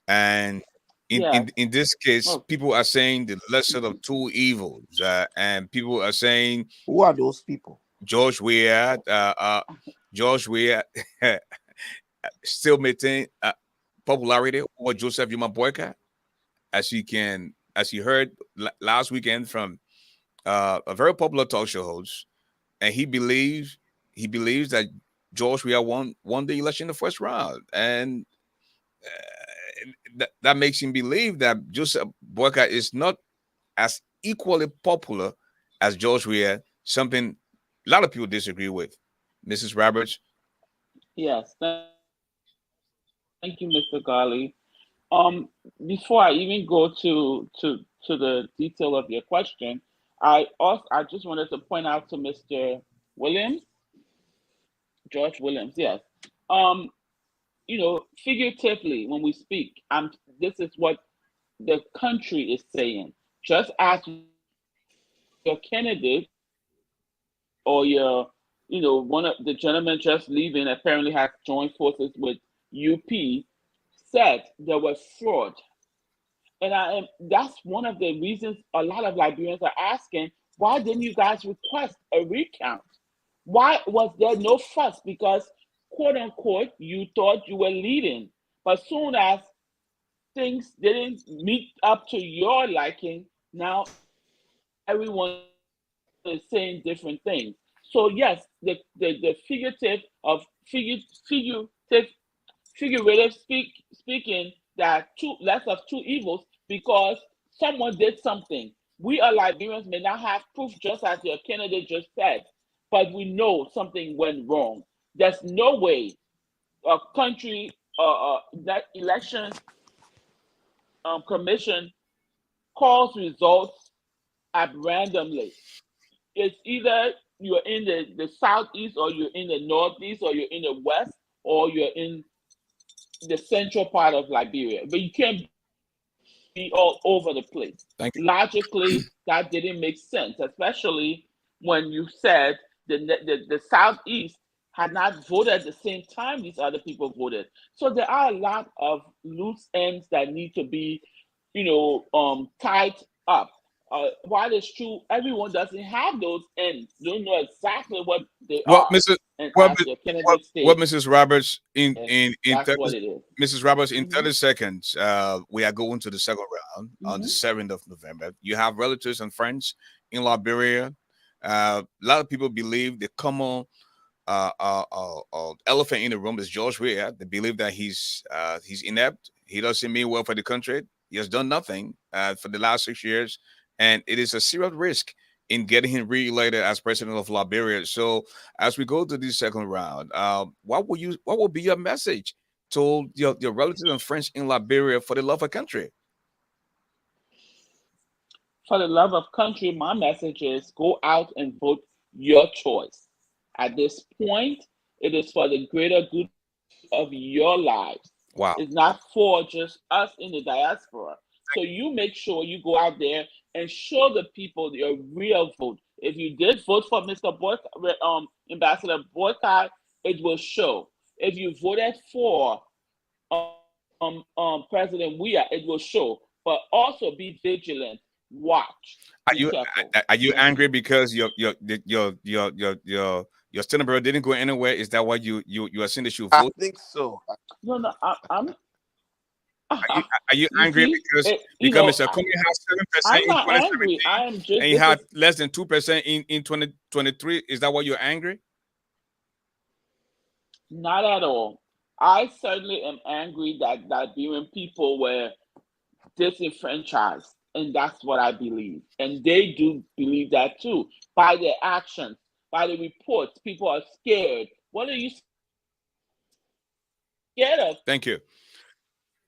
S2: And in this case, people are saying the lesser of two evils, and people are saying,
S7: who are those people?
S2: George Weah, still maintain popularity over Joseph Boakai, as you heard last weekend from a very popular talk show host, and he believes that George Weah won the election in the first round, and that makes him believe that Joseph Boakai is not as equally popular as George Weah, something a lot of people disagree with. Mrs. Roberts?
S4: Yes, thank you, Mr. Garley. Before I even go to the detail of your question, I just wanted to point out to Mr. Williams, George Williams, yes. Figuratively, when we speak, this is what the country is saying. Just as your candidate or one of the gentlemen just leaving apparently has joined forces with UP, said there was fraud. And that's one of the reasons a lot of Liberians are asking, why didn't you guys request a recount? Why was there no fuss? Because, quote unquote, you thought you were leading. But soon as things didn't meet up to your liking, now everyone is saying different things. So yes, the figurative speaking that less of two evils, because someone did something. We are Liberians may not have proof, just as your candidate just said, but we know something went wrong. There's no way a country, that election commission calls results at randomly. It's either you're in the southeast, or you're in the northeast, or you're in the west, or you're in the central part of Liberia. But you can't be all over the place.
S2: Thank you.
S4: Logically, that didn't make sense, especially when you said the southeast had not voted at the same time these other people voted. So there are a lot of loose ends that need to be, tied up. While it's true, everyone doesn't have those ends. They don't know exactly what they
S2: Well,
S4: are.
S2: Mrs.
S4: And
S2: Well,
S4: as your candidate
S2: well,
S4: stated,
S2: Mrs. Roberts, in
S4: that's
S2: 30,
S4: what it is.
S2: Mrs. Roberts, in
S4: Mhm.
S2: 30 seconds, we are going to the second round on the 7th of November. You have relatives and friends in Liberia. A lot of people believe the common elephant in the room is George Weah. They believe that he's inept. He doesn't mean well for the country. He has done nothing for the last 6 years, and it is a serious risk in getting him reelected as president of Liberia. So, as we go to this second round, what will be your message to your relatives and friends in Liberia for the love of country?
S4: For the love of country, my message is go out and vote your choice. At this point, it is for the greater good of your lives.
S2: Wow.
S4: It's not for just us in the diaspora. So you make sure you go out there and show the people your real vote. If you did vote for Ambassador Boycott, it will show. If you voted for President Weah, it will show. But also be vigilant. Watch.
S2: Are
S4: Be
S2: you
S4: careful.
S2: are you
S4: Thank
S2: angry
S4: you.
S2: because your student brother didn't go anywhere? Is that why you are saying that you
S7: I
S2: vote?
S7: think so.
S4: No, no, I'm.
S2: Are you
S4: You
S2: angry
S4: see,
S2: because Mr. Comey has 7%
S4: I'm
S2: in
S4: not angry.
S2: 2017
S4: I am just.
S2: and he had less than 2% in 2023? Is that why you're angry?
S4: Not at all. I certainly am angry that Liberian people were disenfranchised, and that's what I believe. And they do believe that too. By their actions, by the reports, people are scared. What are you scared of?
S2: Thank you.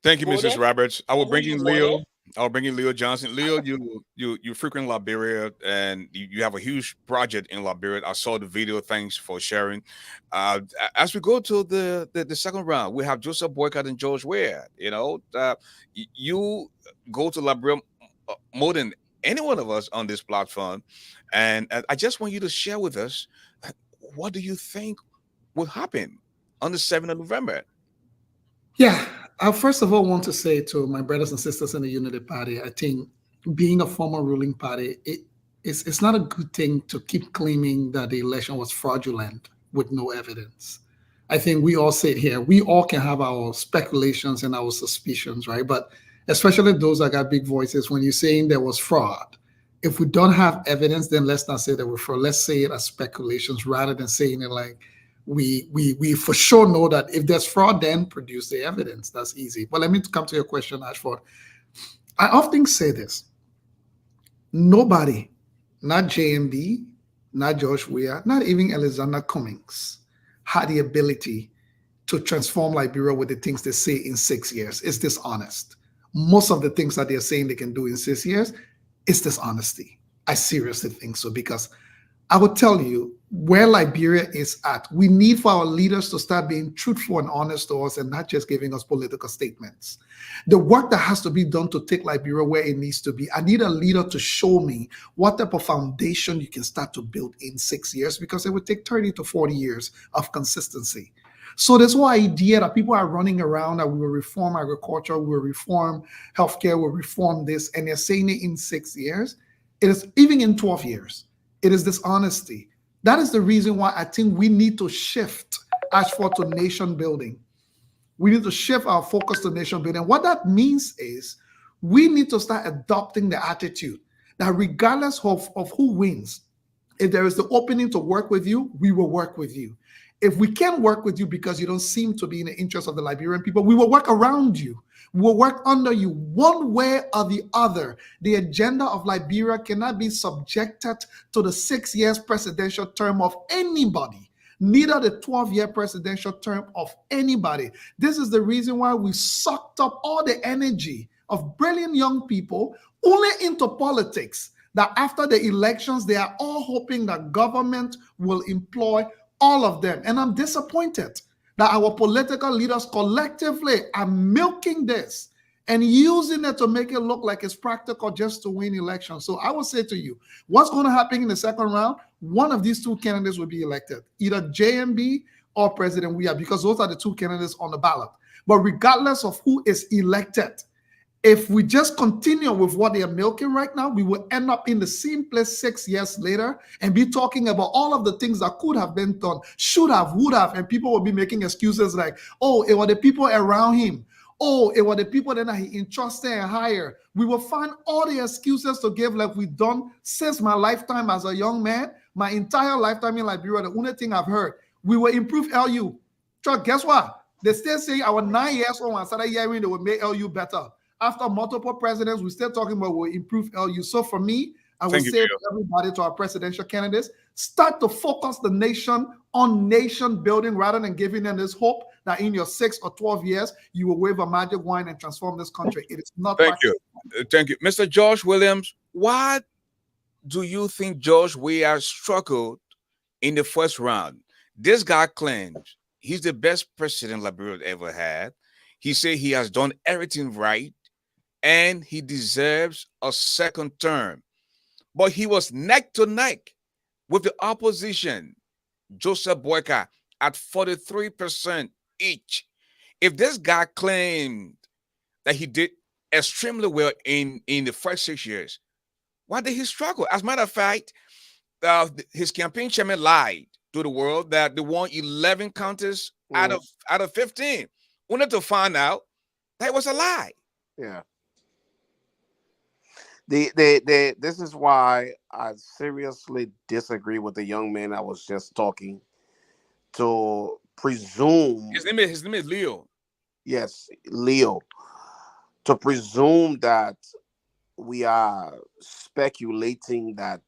S2: Thank you, Mrs.
S4: Voted
S2: Roberts. I will
S4: for who
S2: bring
S4: you
S2: in Leo.
S4: wanted.
S2: I'll bring in Leo Johnson. Leo, you frequent Liberia, and you have a huge project in Liberia. I saw the video. Thanks for sharing. As we go to the second round, we have Joseph Boycott and George Weah. You go to Liberia more than any one of us on this platform, and I just want you to share with us, what do you think will happen on the 7th of November?
S5: Yeah, I first of all want to say to my brothers and sisters in the Unity Party, I think being a former ruling party, it's not a good thing to keep claiming that the election was fraudulent with no evidence. I think we all sit here, we all can have our speculations and our suspicions, right? But especially those that got big voices, when you're saying there was fraud, if we don't have evidence, then let's not say that we're fraud. Let's say it as speculations rather than saying it like, we for sure know that if there's fraud, then produce the evidence. That's easy. But let me come to your question, Ashford. I often say this. Nobody, not JMB, not George Weah, not even Alexander Cummings, had the ability to transform Liberia with the things they say in 6 years. It's dishonest. Most of the things that they're saying they can do in 6 years is dishonesty. I seriously think so, because I would tell you where Liberia is at. We need for our leaders to start being truthful and honest to us and not just giving us political statements. The work that has to be done to take Liberia where it needs to be. I need a leader to show me what type of foundation you can start to build in 6 years, because it would take 30 to 40 years of consistency. So this whole idea that people are running around that we will reform agriculture, we will reform healthcare, we'll reform this, and they're saying it in 6 years, it is even in 12 years. It is dishonesty. That is the reason why I think we need to shift ASHFORD to nation building. We need to shift our focus to nation building. What that means is we need to start adopting the attitude that regardless of who wins, if there is the opening to work with you, we will work with you. If we can't work with you because you don't seem to be in the interest of the Liberian people, we will work around you. We will work under you one way or the other. The agenda of Liberia cannot be subjected to the 6 years presidential term of anybody, neither the 12-year presidential term of anybody. This is the reason why we sucked up all the energy of brilliant young people only into politics, that after the elections, they are all hoping that government will employ all of them. And I'm disappointed that our political leaders collectively are milking this and using it to make it look like it's practical just to win elections. So I will say to you, what's going to happen in the second round? One of these two candidates will be elected, either JMB or President Weah, because those are the two candidates on the ballot. But regardless of who is elected, if we just continue with what they are milking right now, we will end up in the same place 6 years later and be talking about all of the things that could have been done, should have, would have, and people will be making excuses like, oh, it were the people around him. Oh, it were the people that he entrusted and hired. We will find all the excuses to give like we've done since my lifetime as a young man, my entire lifetime in Liberia. The only thing I've heard, we will improve LU. Chuck, guess what? They still say our 9 years old and started hearing they will make LU better. After multiple presidents, we're still talking about we'll improve LU. So for me, I would say to everybody, to our presidential candidates, start to focus the nation on nation building rather than giving them this hope that in your 6 or 12 years, you will wave a magic wand and transform this country. It is not.
S2: Thank you. Thank you. Mr. George Williams, why do you think George Weah struggled in the first round? This guy claims he's the best president Liberia ever had. He said he has done everything right and he deserves a second term. But he was neck to neck with the opposition, Joseph Boyka, at 43% each. If this guy claimed that he did extremely well in the first 6 years, why did he struggle? As a matter of fact, his campaign chairman lied to the world that they won 11 counties out of 15. Only to find out that was a lie.
S7: Yeah. This is why I seriously disagree with the young man I was just talking to presume.
S2: His name is Leo.
S7: Yes, Leo. To presume that we are speculating that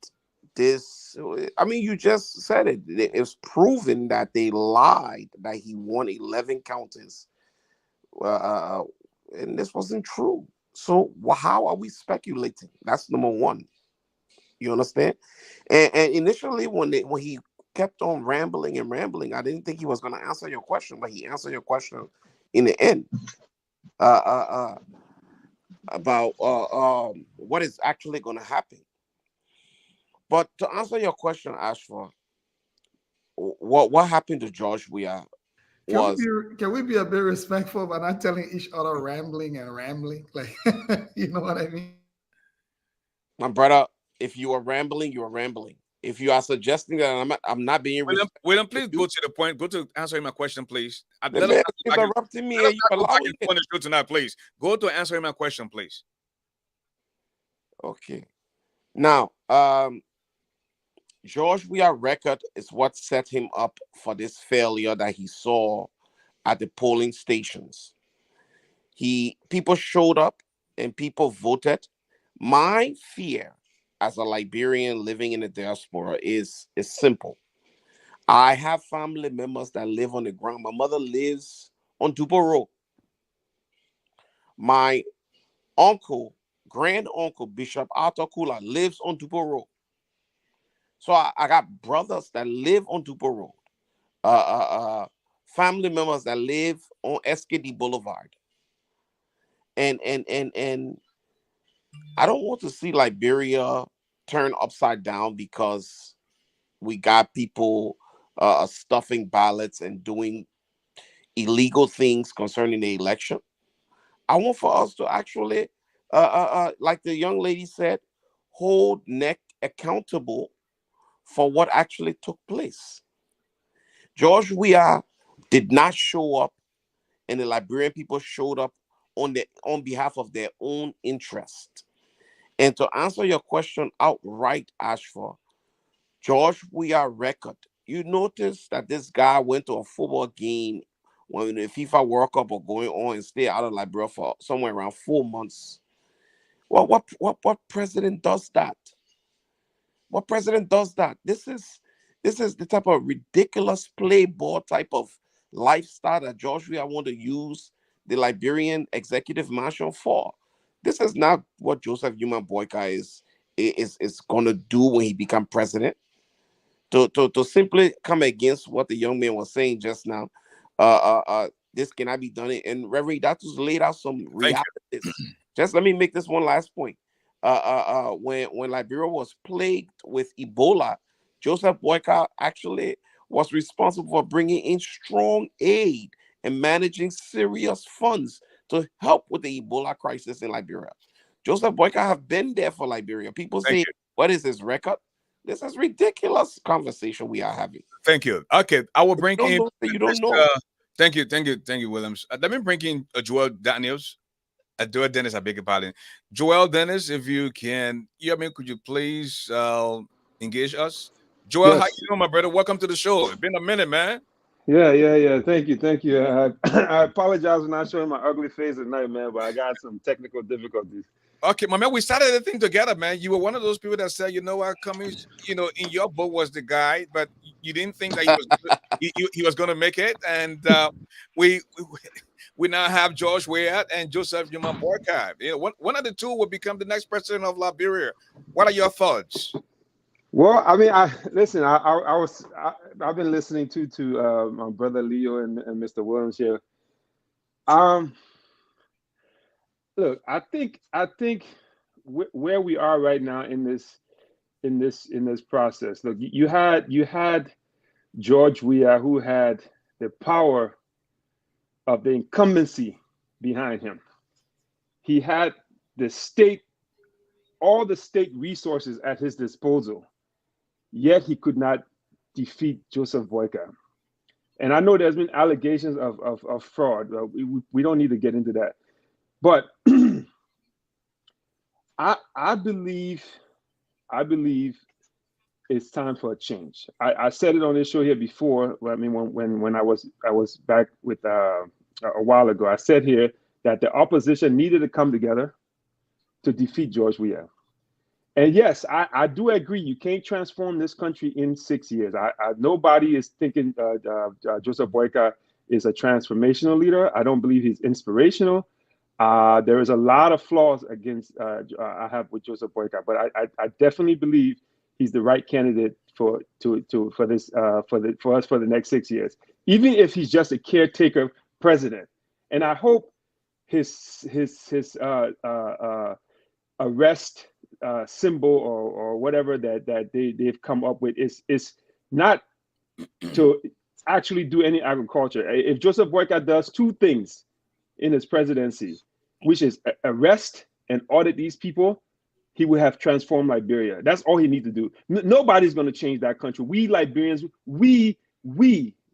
S7: this, I mean, you just said it. It's proven that they lied, that he won 11 counties. And this wasn't true. So how are we speculating? That's number one. You understand? And initially, when he kept on rambling and rambling, I didn't think he was going to answer your question, but he answered your question in the end about what is actually going to happen. But to answer your question, ASHFORD, what happened to George Weah was...
S5: Can we be a bit respectful by not telling each other rambling and rambling? Like, you know what I mean?
S2: My brother, if you are rambling, you are rambling. If you are suggesting that I'm not being... William, please go to the point. Go to answering my question, please.
S7: Interrupting me.
S2: Tonight, please. Go to answering my question, please.
S7: Okay. Now, George Weah record is what set him up for this failure that he saw at the polling stations. People showed up and people voted. My fear as a Liberian living in the diaspora is simple. I have family members that live on the ground. My mother lives on Dubo Road. My grand uncle, Bishop Arthur Kula, lives on Dubo Road. So I got brothers that live on Dubo Road, family members that live on SKD Boulevard, and I don't want to see Liberia turn upside down because we got people stuffing ballots and doing illegal things concerning the election. I want for us to actually, like the young lady said, hold NEC accountable for what actually took place. George Weah did not show up, and the Liberian people showed up on behalf of their own interest. And to answer your question outright, ASHFORD, George Weah record you notice that this guy went to a football game when the FIFA World Cup was going on and stayed out of Liberia for somewhere around 4 months. Well, what president does that? What president does that? This is the type of ridiculous playboy type of lifestyle that George Weah want to use the Liberian executive marshal for. This is not what Joseph Newman Boyka is gonna do when he become president. To simply come against what the young man was saying just now, this cannot be done. And Reverend Datus laid out some
S2: Thank
S7: realities. Just let me make this one last point. When Liberia was plagued with Ebola, Joseph Boyka actually was responsible for bringing in strong aid and managing serious funds to help with the Ebola crisis in Liberia. Joseph Boyka have been there for Liberia. People
S2: Thank
S7: say,
S2: you.
S7: what is his record? This is ridiculous conversation we are having.
S2: Thank you. Okay, I will bring in.
S7: You don't know.
S2: Thank you, Williams. Let me bring in Joel Daniels. Joel Dennis, I beg your pardon. Joel Dennis, if you can, could you please engage us? Joel, how
S8: Yes.
S2: you doing, my brother? Welcome to the show. It's been a minute, man.
S8: Yeah. Thank you. I apologize for not showing my ugly face at night, man, but I got some technical difficulties.
S2: Okay, my man, we started the thing together, man. You were one of those people that said, Cummings, in your book was the guy, but you didn't think that he was going to make it. And we now have George Weah and Joseph Newman Boyka. One of the two will become the next president of Liberia. What are your thoughts?
S8: Well, I mean, I've been listening to my brother Leo and Mr. Williams here. Look, I think where we are right now in this process. Look, you had George Weah, who had the power of the incumbency behind him. He had all the state resources at his disposal, yet he could not defeat Joseph Boyka. And I know there's been allegations of fraud. We don't need to get into that. But I believe it's time for a change. I said it on this show here before. I mean, when I was back with a while ago, I said here that the opposition needed to come together to defeat George Weah. And yes, I do agree. You can't transform this country in 6 years. Nobody is thinking Joseph Boyka is a transformational leader. I don't believe he's inspirational. There is a lot of flaws I have with Joseph Boyka, but I definitely believe he's the right candidate for us for the next 6 years, even if he's just a caretaker president. And I hope his arrest symbol or whatever that they've come up with is not to actually do any agriculture. If Joseph Boyka does two things in his presidency, which is arrest and audit these people, he would have transformed Liberia. That's all he needs to do. Nobody's going to change that country. We Liberians, we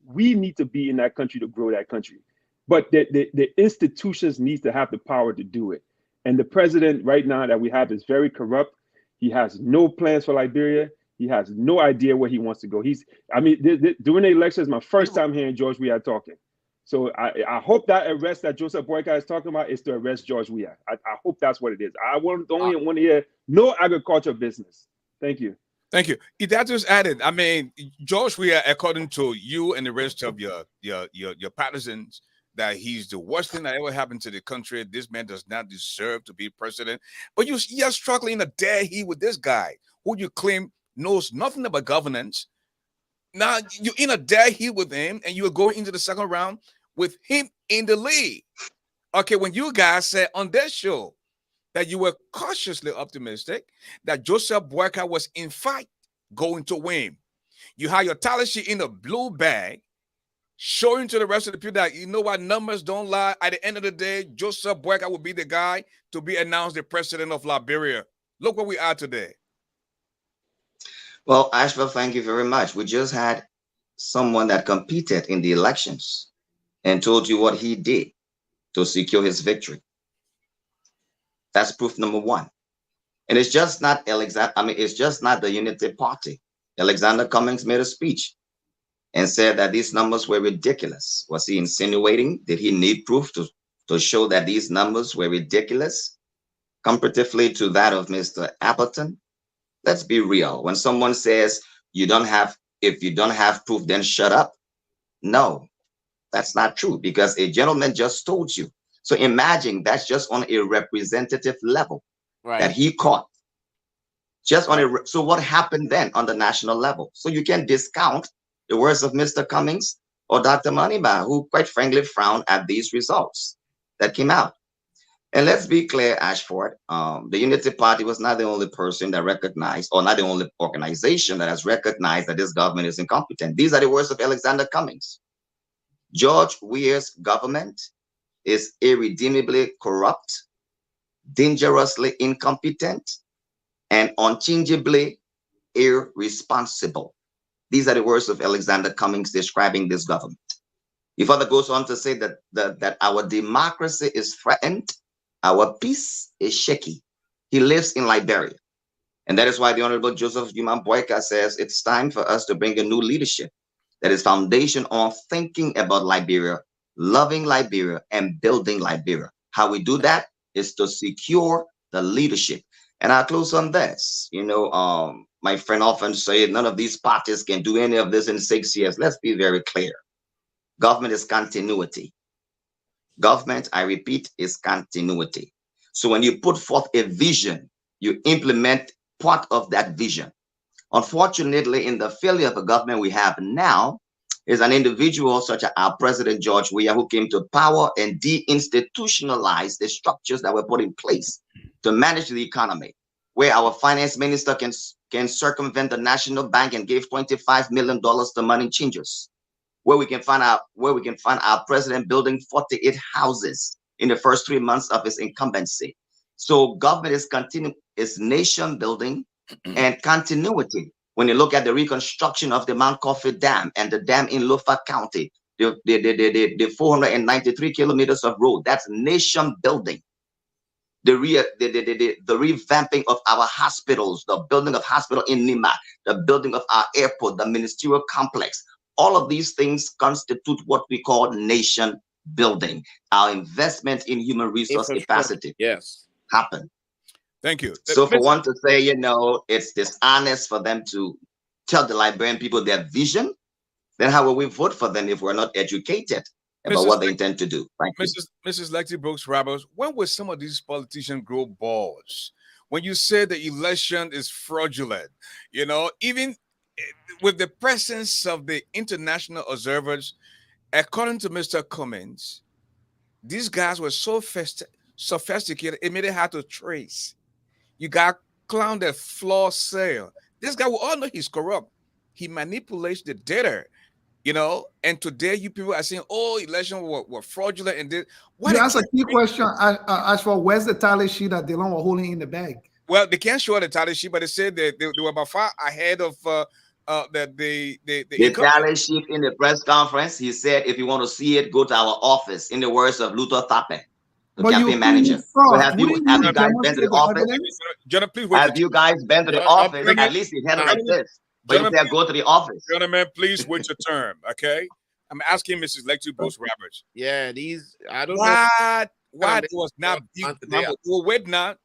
S8: need to be in that country to grow that country. But the institutions need to have the power to do it. And the president right now that we have is very corrupt. He has no plans for Liberia. He has no idea where he wants to go. During the elections, my first time hearing George Weah talking. So I hope that arrest that Joseph Boyka is talking about is to arrest George Weah. I hope that's what it is. I don't want to hear no agriculture business. Thank you.
S2: Thank you. That just added. I mean, George Weah, according to you and the rest of your partisans, that he's the worst thing that ever happened to the country. This man does not deserve to be president. But you're struggling in a dead heat with this guy who you claim knows nothing about governance. Now you're in a dead heat with him, and you're going into the second round with him in the lead. Okay, when you guys said on this show that you were cautiously optimistic that Joseph Boyka was in fact going to win, you had your tally sheet in a blue bag, showing to the rest of the people that, you know what, numbers don't lie. At the end of the day, Joseph Boyka will be the guy to be announced the president of Liberia. Look where we are today.
S3: Well, Ashford, thank you very much. We just had someone that competed in the elections and told you what he did to secure his victory. That's proof number one. And it's just not it's just not the Unity Party. Alexander Cummings made a speech and said that these numbers were ridiculous. Was he insinuating? Did he need proof to show that these numbers were ridiculous comparatively to that of Mr. Appleton? Let's be real. When someone says if you don't have proof, then shut up. No, that's not true, because a gentleman just told you. So imagine that's just on a representative level that he caught. Just on so what happened then on the national level? So you can discount the words of Mr. Cummings or Dr. Maniba, who quite frankly frowned at these results that came out. And let's be clear, Ashford, the Unity Party was not the only person that recognized, or not the only organization that has recognized that this government is incompetent. These are the words of Alexander Cummings. George Weah's government is irredeemably corrupt, dangerously incompetent, and unchangeably irresponsible. These are the words of Alexander Cummings describing this government. He further goes on to say that our democracy is threatened, our peace is shaky. He lives in Liberia. And that is why the Honorable Joseph Juman Boyka says it's time for us to bring a new leadership that is foundation on thinking about Liberia, loving Liberia, and building Liberia. How we do that is to secure the leadership. And I'll close on this. My friend often said none of these parties can do any of this in 6 years. Let's be very clear. Government is continuity. Government, I repeat, is continuity. So when you put forth a vision, you implement part of that vision. Unfortunately, in the failure of a government we have now is an individual such as our President George Weah, who came to power and deinstitutionalized the structures that were put in place to manage the economy, where our finance minister can circumvent the National Bank and give $25 million to money changers, where we can find our president building 48 houses in the first 3 months of his incumbency. So government is nation building and continuity. When you look at the reconstruction of the Mount Coffee Dam and the dam in Lofa County, the 493 kilometers of road, that's nation building. The revamping of our hospitals, the building of hospital in Nima, the building of our airport, the ministerial complex, all of these things constitute what we call nation building. Our investment in human resource capacity happen.
S2: Thank you.
S3: So for one to say, it's dishonest for them to tell the Liberian people their vision, then how will we vote for them if we're not educated about what they intend to do? Thank you.
S2: Mrs. Lexi Brooks Roberts, when will some of these politicians grow balls? When you say the election is fraudulent, even with the presence of the international observers, according to Mr. Cummings, these guys were so sophisticated, it made it hard to trace. You got clown that flaw sale. This guy, we all know he's corrupt. He manipulates the data, and today you people are saying, election were fraudulent and this.
S5: You asked a key question as for where's the tally sheet that Dylan were holding in the bag?
S2: Well, they can't show the tally sheet, but they said that they were about far ahead of the
S3: tally sheet in the press conference. He said, if you want to see it, go to our office, in the words of Luther Tappe, the campaign manager. So have you guys been to the office?
S2: Jonathan, please wait.
S3: Have you guys been to the office? At least it had like this. But you said go to the office.
S2: Gentlemen, please wait your term, okay? I'm asking Mrs. Lexi Brooks Roberts.
S7: Yeah, I don't know.
S2: Why it was not deep. We'll wait now.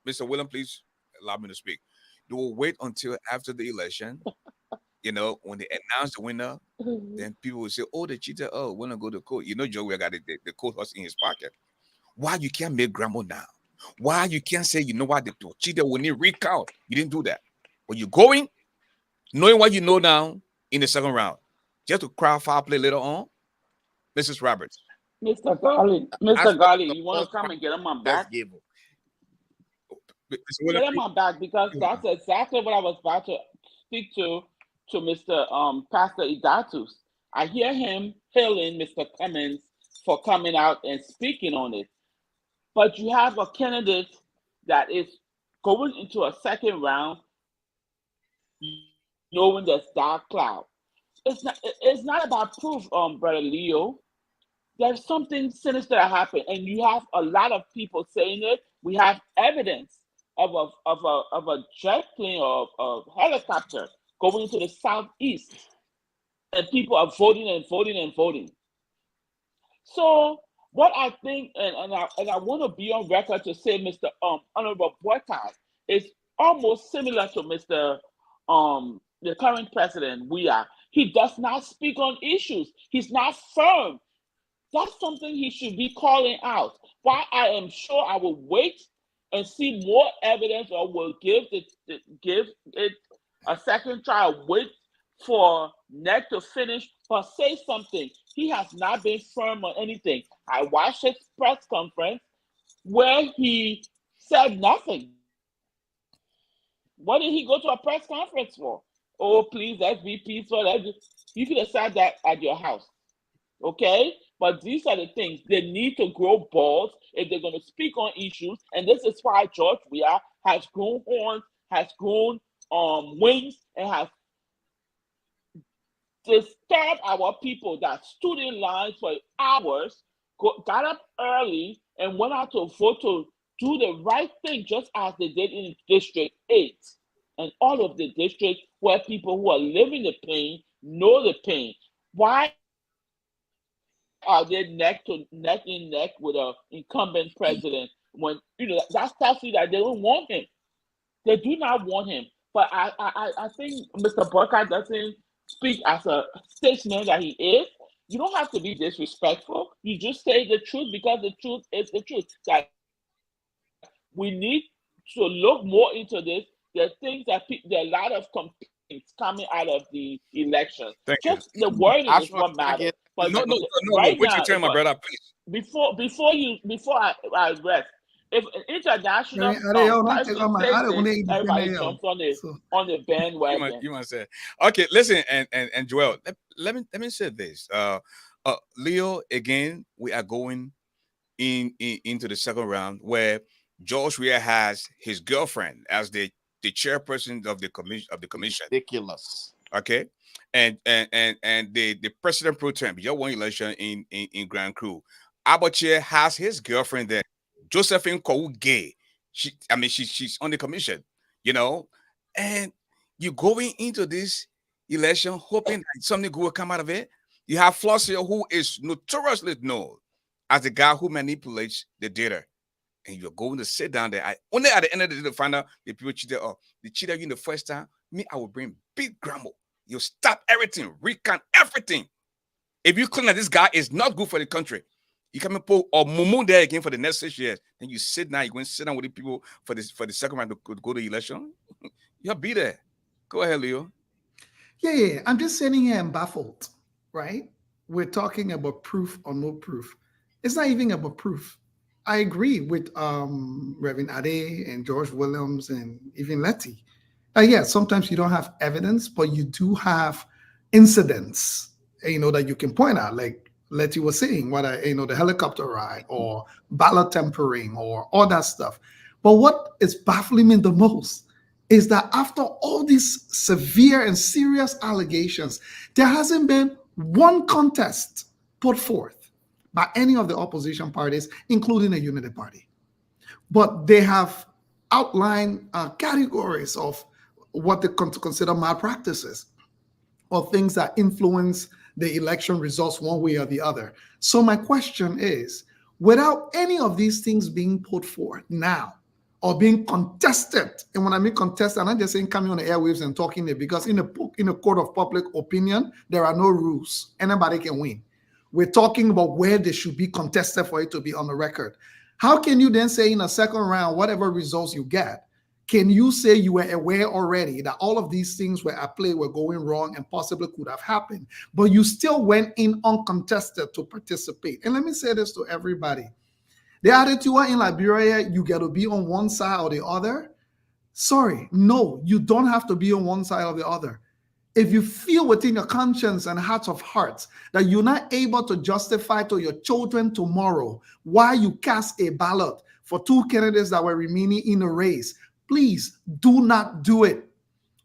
S2: Mr. William, please allow me to speak. You will wait until after the election. When they announce the winner, then people will say, they cheated. We're going to go to court. Joe, we got the court horse in his pocket. Why you can't make grandma now? Why you can't say, what, they cheated when they recount? You didn't do that. When you're going, knowing what you know now in the second round, just to crowd foul play later on, Mrs. Roberts.
S4: Mr. Garley, you want to come and get him on back? Get him on back, because that's exactly what I was about to speak to Mr. Pastor Idatus. I hear him hailing Mr. Cummings for coming out and speaking on it. But you have a candidate that is going into a second round knowing there's dark cloud. It's not about proof, Brother Leo. There's something sinister that happened, and you have a lot of people saying it. We have evidence of a jet plane or a helicopter going to the southeast. and people are voting and voting and voting. So what I think, and I want to be on record to say, Mr. Honorable Boycott is almost similar to Mr. The current president. He does not speak on issues. He's not firm. That's something he should be calling out. Why I am sure I will wait and see more evidence, or will give it a second trial. Wait for NEC to finish, but say something. He has not been firm on anything. I watched his press conference where he said nothing. What did he go to a press conference for? Oh, please, let's be peaceful. You could have said that at your house. Okay? But these are the things. They need to grow balls if they're going to speak on issues. And this is why George Weah has grown horns, has grown wings, and has disturbed our people that stood in lines for hours, got up early, and went out to vote to do the right thing, just as they did in District 8 and all of the districts where people who are living the pain know the pain. Why are they neck in neck with an incumbent president when that tells you that they don't want him? They do not want him. But I think Mr. Burkhardt doesn't speak as a statesman that he is. You don't have to be disrespectful. You just say the truth, because the truth is the truth. That we need to look more into this. There are things that there are a lot of complaints coming out of the election. Just the wording is what matters. But
S2: No.
S4: Right
S2: Wait
S4: now,
S2: your turn, my brother, please.
S4: Before I rest, if an international everybody jumps on the bandwagon.
S2: You must say, okay. Listen, and Joel, let me say this. Leo, again, we are going into the second round where George Weah has his girlfriend as the chairperson of the commission.
S7: Ridiculous.
S2: Okay, and the president pro tem, your one election in Grand Cru, Abache has his girlfriend there, Josephine Kouge. She's on the commission, and you going into this election hoping that something good will come out of it. You have Flossio, who is notoriously known as the guy who manipulates the data. And you're going to sit down there. Only at the end of the day to find out the people cheated. They cheated you in the first time. Me, I will bring big grumble. You stop everything, recount everything. If you claim that this guy is not good for the country, you come and put or mumu there again for the next 6 years. Then you sit down. You're going to sit down with the people for the second round to go to the election. You'll be there. Go ahead, Leo.
S5: Yeah. I'm just sitting here and baffled, right? We're talking about proof or no proof. It's not even about proof. I agree with Reverend Ade and George Williams and even Letty. Yeah, sometimes you don't have evidence, but you do have incidents, that you can point out, like Letty was saying, the helicopter ride or ballot tampering or all that stuff. But what is baffling me the most is that after all these severe and serious allegations, there hasn't been one contest put forth by any of the opposition parties, including the Unity Party. But they have outlined categories of what they consider malpractices or things that influence the election results one way or the other. So my question is, without any of these things being put forth now or being contested, and when I mean contested, I'm not just saying coming on the airwaves and talking there, because in a court of public opinion, there are no rules. Anybody can win. We're talking about where they should be contested for it to be on the record. How can you then say in a second round, whatever results you get, can you say you were aware already that all of these things were at play, were going wrong, and possibly could have happened, but you still went in uncontested to participate? And let me say this to everybody. The attitude in Liberia, you get to be on one side or the other. Sorry, no, you don't have to be on one side or the other. If you feel within your conscience and heart of hearts that you're not able to justify to your children tomorrow why you cast a ballot for two candidates that were remaining in a race, please do not do it.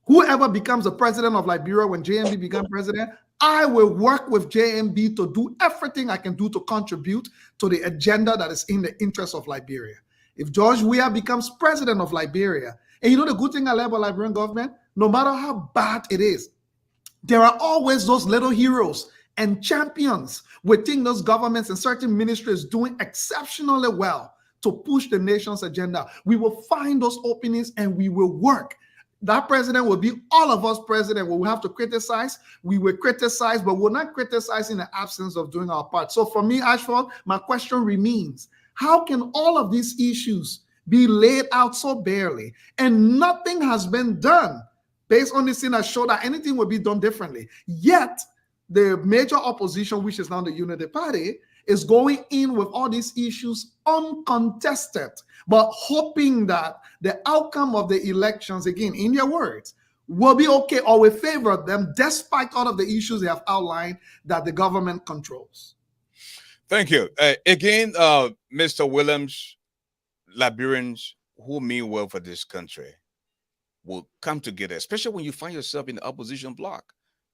S5: Whoever becomes the president of Liberia when JMB becomes president, I will work with JMB to do everything I can do to contribute to the agenda that is in the interest of Liberia. If George Weah becomes president of Liberia, and the good thing I love about Liberian government, no matter how bad it is, there are always those little heroes and champions within those governments and certain ministries doing exceptionally well to push the nation's agenda. We will find those openings and we will work. That president will be all of us president. We will have to criticize. We will criticize, but we'll not criticize in the absence of doing our part. So for me, Ashford, my question remains, how can all of these issues be laid out so barely and nothing has been done based on this thing that showed that anything will be done differently? Yet the major opposition, which is now the Unity Party, is going in with all these issues uncontested, but hoping that the outcome of the elections, again, in their words, will be okay or will favor them despite all of the issues they have outlined that the government controls.
S2: Thank you. Again, Mr. Williams, Liberians who mean well for this country will come together, especially when you find yourself in the opposition bloc.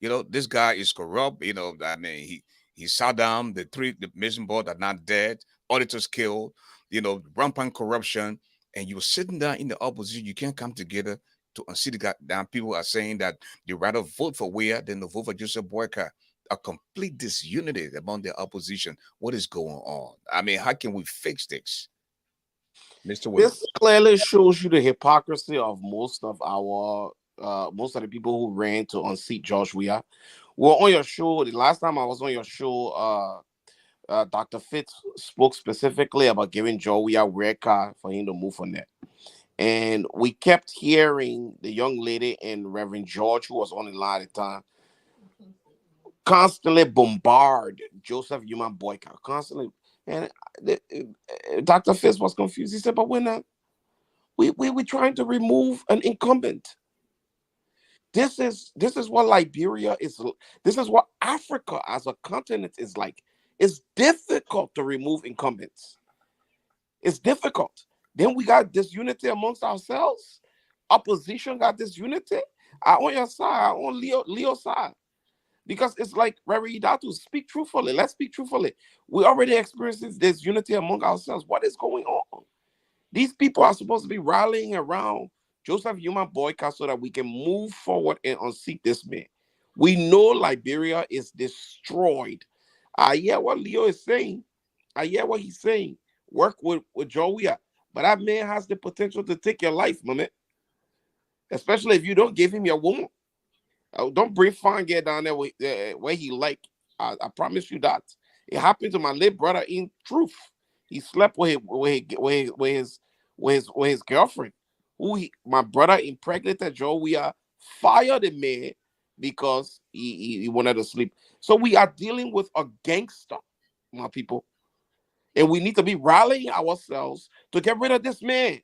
S2: You know, this guy is corrupt. You know, I mean, he shot down the mission board are not dead, auditors killed, you know, rampant corruption, and you're sitting down in the opposition. You can't come together to unseat the guy down. People are saying that they rather vote for Weah than to vote for Joseph Boyka. A complete disunity among the opposition. What is going on? I mean, how can we fix this? Mr. Williams.
S7: This clearly shows you the hypocrisy of most of the people who ran to unseat George Weah. Well, on your show, the last time I was on your show, Dr. Fitz spoke specifically about giving George Weah a red card for him to move from there. And we kept hearing the young lady and Reverend George, who was on the line at the time, constantly bombard Joseph Human Boyka, constantly. And Dr. Fitz was confused. He said, but we're not. We're trying to remove an incumbent. This is what Liberia is. This is what Africa as a continent is like. It's difficult to remove incumbents. It's difficult. Then we got disunity amongst ourselves. Opposition got disunity. I on your side, I on Leo's side. Because it's like, Reverend Idatu, speak truthfully. Let's speak truthfully. We already experienced this unity among ourselves. What is going on? These people are supposed to be rallying around Joseph Human Boyka so that we can move forward and unseat this man. We know Liberia is destroyed. I hear what Leo is saying. I hear what he's saying. Work with Joe Weah. But that man has the potential to take your life, my man. Especially if you don't give him your woman. Don't bring Fangé down there where he like. I promise you that. It happened to my late brother in truth. He slept with his girlfriend. My brother impregnated Joe Weah, fired the man because he wanted to sleep. So we are dealing with a gangster, my people. And we need to be rallying ourselves to get rid of this man.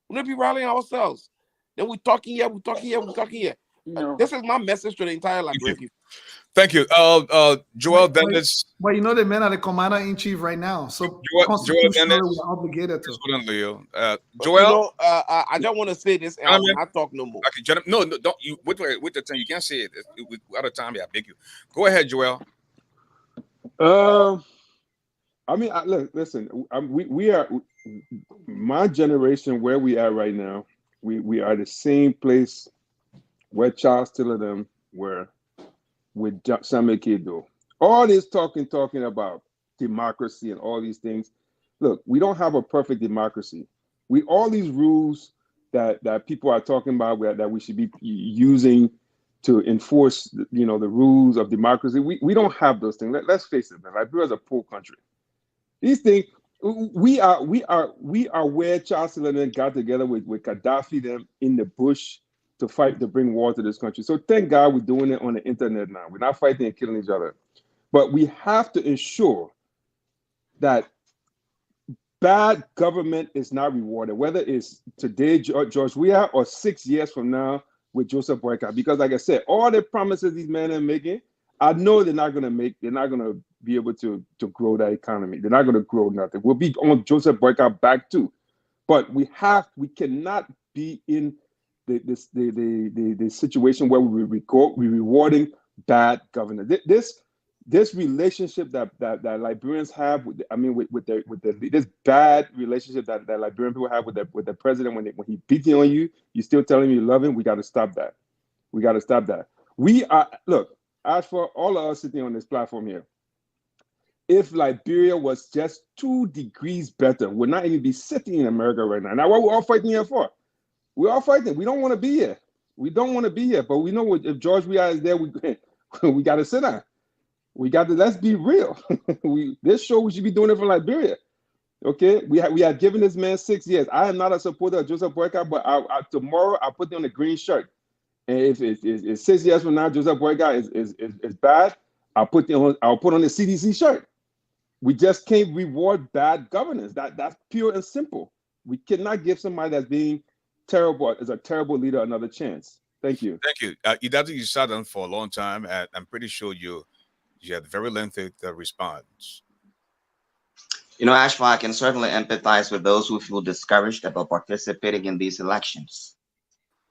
S7: We need to be rallying ourselves. Then we're talking here, we're talking here, we're talking here. No. This is my message to the entire Liberian people.
S2: Thank you. Joel Dennis.
S5: Well, you know the men are the commander-in-chief right now. So
S2: Joel Dennis,
S5: we're obligated to.
S2: Leo.
S7: Joel, you know, I don't want to say this and I will not talk no more.
S2: Okay, no, don't you with the time. You can't say it. Out of time, yeah, thank you. Go ahead, Joel.
S8: I mean, look, listen, we are my generation where we are right now. We are the same place where Charles Tiller them were with Samuel Kedo. All this talking about democracy and all these things. Look, we don't have a perfect democracy. All these rules that people are talking about that we should be using to enforce, you know, the rules of democracy. We don't have those things. Let's face it, man. Liberia is a poor country. These things, we are where Charles Tiller got together with Gaddafi them in the bush to fight to bring war to this country. So thank God we're doing it on the internet now. We're not fighting and killing each other. But we have to ensure that bad government is not rewarded, whether it's today, George Weah, or 6 years from now with Joseph Boyka. Because like I said, all the promises these men are making, I know they're not going to be able to grow that economy. They're not going to grow nothing. We'll be on Joseph Boyka back too. But we cannot be in the situation where we're rewarding bad governance. This relationship that Liberians have with this bad relationship that Liberian people have with the president when he beating on you, you still telling him you love him. We got to stop that. We got to stop that. We are, look, as for all of us sitting on this platform here, if Liberia was just 2 degrees better, we'd not even be sitting in America right now. Now, what we're all fighting here for? We're all fighting. We don't want to be here. We don't want to be here. But we know if George Weah is there, we got to sit down. We got to, let's be real. This show, we should be doing it for Liberia. Okay, we have given this man 6 years. I am not a supporter of Joseph Boyka, but tomorrow I'll put on a green shirt. And if it's 6 years from now, Joseph Boyka is bad, I'll put on the CDC shirt. We just can't reward bad governance. That's pure and simple. We cannot give somebody that's being terrible, as a terrible leader, another chance. Thank you.
S2: Thank you. You sat on for a long time, and I'm pretty sure you had very lengthy response.
S3: You know, Ashford, I can certainly empathize with those who feel discouraged about participating in these elections.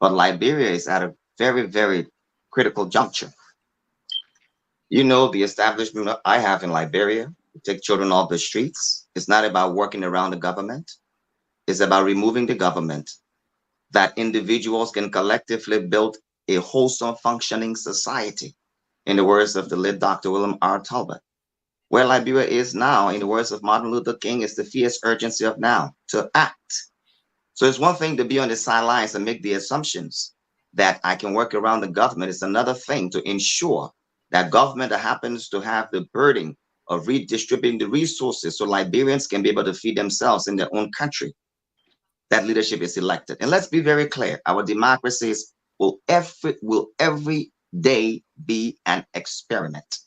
S3: But Liberia is at a very, very critical juncture. You know, the establishment I have in Liberia, to take children off the streets, it's not about working around the government. It's about removing the government, that individuals can collectively build a wholesome, functioning society, in the words of the late Dr. William R. Talbot. Where Liberia is now, in the words of Martin Luther King, is the fierce urgency of now to act. So it's one thing to be on the sidelines and make the assumptions that I can work around the government. It's another thing to ensure that government that happens to have the burden of redistributing the resources so Liberians can be able to feed themselves in their own country, that leadership is elected. And let's be very clear, our democracies will every day be an experiment.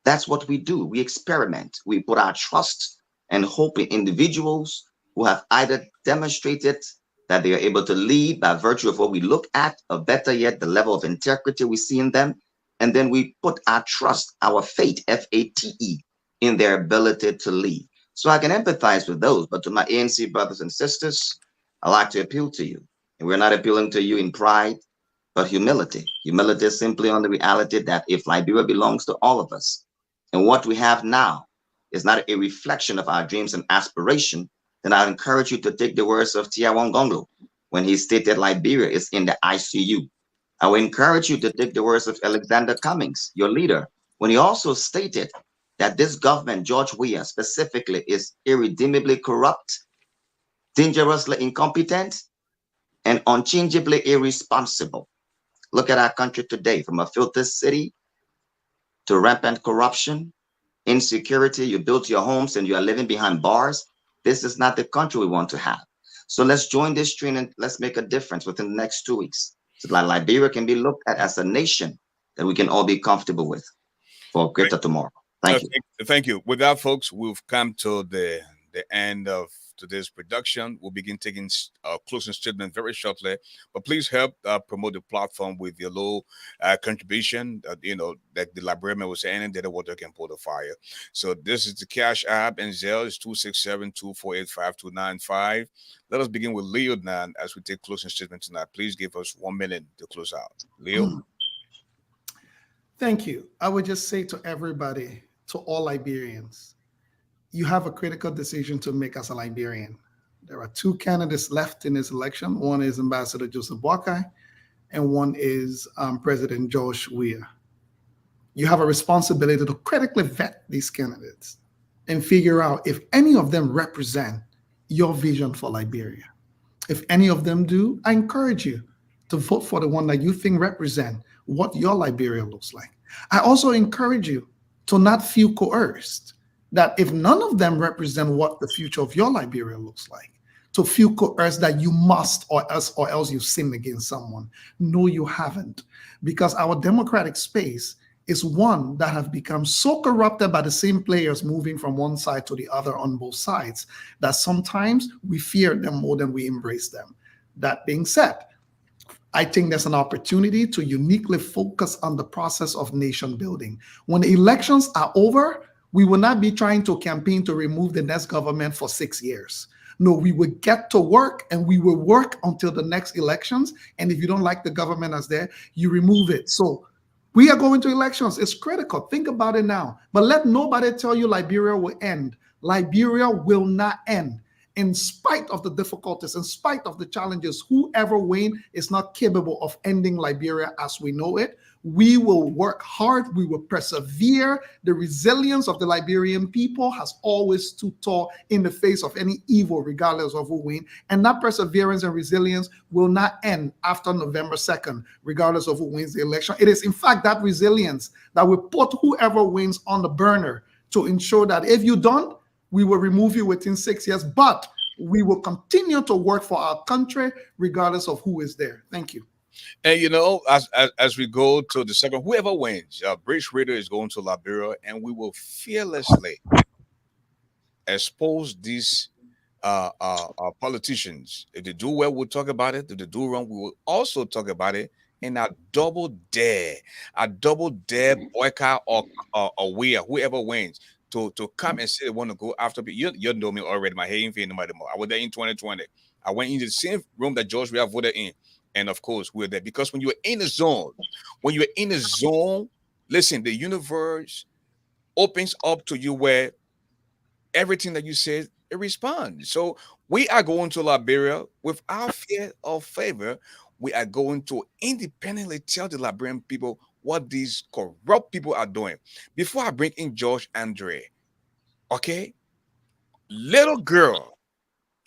S3: That's what we do. We experiment. We put our trust and hope in individuals who have either demonstrated that they are able to lead by virtue of what we look at, or better yet, the level of integrity we see in them. And then we put our trust, our faith, F-A-T-E, in their ability to lead. So I can empathize with those, but to my ANC brothers and sisters, I like to appeal to you. And we're not appealing to you in pride, but humility. Humility is simply on the reality that if Liberia belongs to all of us, and what we have now is not a reflection of our dreams and aspiration, then I encourage you to take the words of Tia Wangonglo when he stated Liberia is in the ICU. I will encourage you to take the words of Alexander Cummings, your leader, when he also stated that this government, George Weah specifically, is irredeemably corrupt, dangerously incompetent, and unchangeably irresponsible. Look at our country today, from a filthy city to rampant corruption, insecurity. You built your homes and you are living behind bars. This is not the country we want to have. So let's join this train and let's make a difference within the next 2 weeks, so that Liberia can be looked at as a nation that we can all be comfortable with for a greater tomorrow. Thank you.
S2: Thank you. With that, folks, we've come to the end of today's production. We'll begin taking closing statement very shortly, but please help promote the platform with your low contribution. That the librarian was saying, and the water can pour the fire. So this is the Cash App, and Zelle is 267-248-5295. Let us begin with Leo now as we take closing statement tonight. Please give us 1 minute to close out. Leo.
S5: Thank you. I would just say to everybody, to all Liberians, you have a critical decision to make as a Liberian. There are 2 candidates left in this election. One is Ambassador Joseph Boakai, and one is President George Weah. You have a responsibility to critically vet these candidates and figure out if any of them represent your vision for Liberia. If any of them do, I encourage you to vote for the one that you think represent what your Liberia looks like. I also encourage you to not feel coerced, that if none of them represent what the future of your Liberia looks like, to feel coerced that you must, or else you've sinned against someone. No, you haven't, because our democratic space is one that have become so corrupted by the same players moving from one side to the other on both sides that sometimes we fear them more than we embrace them. That being said, I think there's an opportunity to uniquely focus on the process of nation building. When the elections are over, we will not be trying to campaign to remove the next government for 6 years. No, we will get to work, and we will work until the next elections. And if you don't like the government that's there, you remove it. So we are going to elections. It's critical. Think about it now. But let nobody tell you Liberia will end. Liberia will not end. in spite of the difficulties, in spite of the challenges, whoever wins is not capable of ending Liberia as we know it. We will work hard. We will persevere. The resilience of the Liberian people has always stood tall in the face of any evil, regardless of who wins. And that perseverance and resilience will not end after November 2nd, regardless of who wins the election. It is, in fact, that resilience that will put whoever wins on the burner to ensure that if you don't, we will remove you within 6 years. But we will continue to work for our country, regardless of who is there. Thank you.
S2: And as we go to the second, whoever wins, British Raider is going to Liberia, and we will fearlessly expose these politicians. If they do well, we'll talk about it. If they do wrong, we will also talk about it. And a double dare boycott or whoever wins to come and say they want to go after people. You know me already. My hair ain't feeling nobody more. I was there in 2020. I went into the same room that George Weah voted in. And of course, we're there because when you're in a zone, listen, the universe opens up to you where everything that you say, it responds. So we are going to Liberia without fear or favor. We are going to independently tell the Liberian people what these corrupt people are doing. Before I bring in George Andre, okay, little girl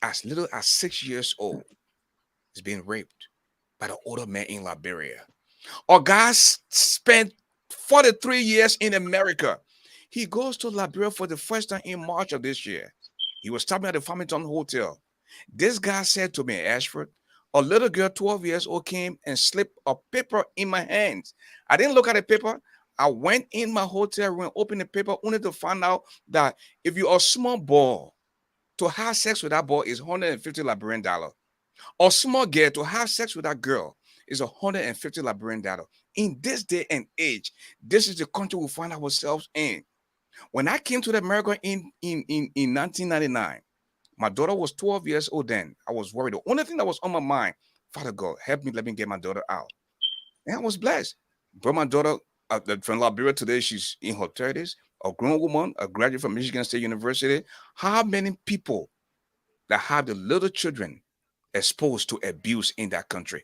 S2: as little as 6 years old is being raped by the older man in Liberia. Our guy spent 43 years in America. He goes to Liberia for the first time in March of this year. He was stopping at the Farmington Hotel. This guy said to me, Ashford, a little girl, 12 years old, came and slipped a paper in my hands. I didn't look at the paper. I went in my hotel room, opened the paper, only to find out that if you're a small boy, to have sex with that boy is $150 Liberian dollar. A small girl, to have sex with that girl is $150 Liberian dollar. In this day and age, this is the country we find ourselves in. When I came to America in 1999, my daughter was 12 years old then. I was worried. The only thing that was on my mind, Father God, help me, let me get my daughter out. And I was blessed. Brought my daughter from Liberia today. She's in her 30s, a grown woman, a graduate from Michigan State University. How many people that have the little children exposed to abuse in that country?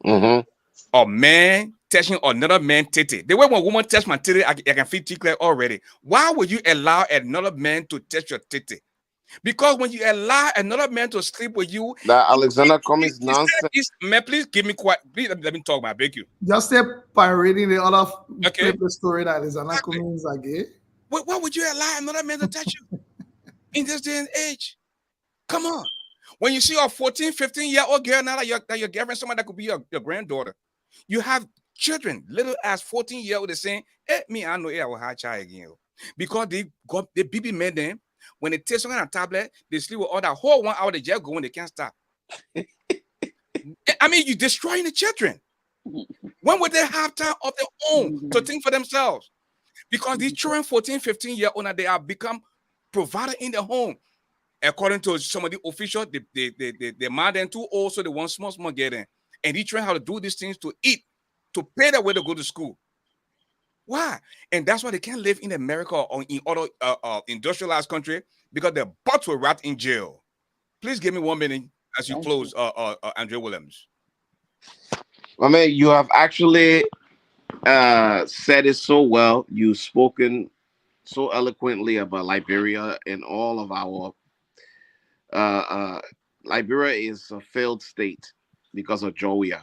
S7: Mm-hmm.
S2: A man touching another man titty. The way when a woman touch my titty, I can feel tickler already. Why would you allow another man to touch your titty? Because when you allow another man to sleep with you,
S7: That Alexander Cummings nonsense.
S2: Man, please give me quiet. Please let me talk, man. I beg you.
S5: Just stay pirating the other
S2: Okay.
S5: paper story that is Anna Cummings are gay.
S2: Why would you allow another man to touch you in this day and age? Come on. When you see a 14, 15-year-old girl now that you're giving someone that could be your granddaughter, you have children, little as 14-year-old, they're saying, hey, me, I know I will have a child again. Because they BB men then, when they take something on a tablet, they sleep with all that whole 1 hour, they just go and they can't stop. I mean, you're destroying the children. When would they have time of their own to think for themselves? Because these children, 14, 15-year-old, they have become provider in the home. According to some of the officials, they're mad and too old, so they want small getting. And they train how to do these things to eat, to pay their way to go to school. Why? And that's why they can't live in America or in other industrialized country, because their butts will rot in jail. Please give me 1 minute as you close, Andre Williams.
S7: I mean, you have actually said it so well. You've spoken so eloquently about Liberia and all of our Liberia is a failed state because of Joia.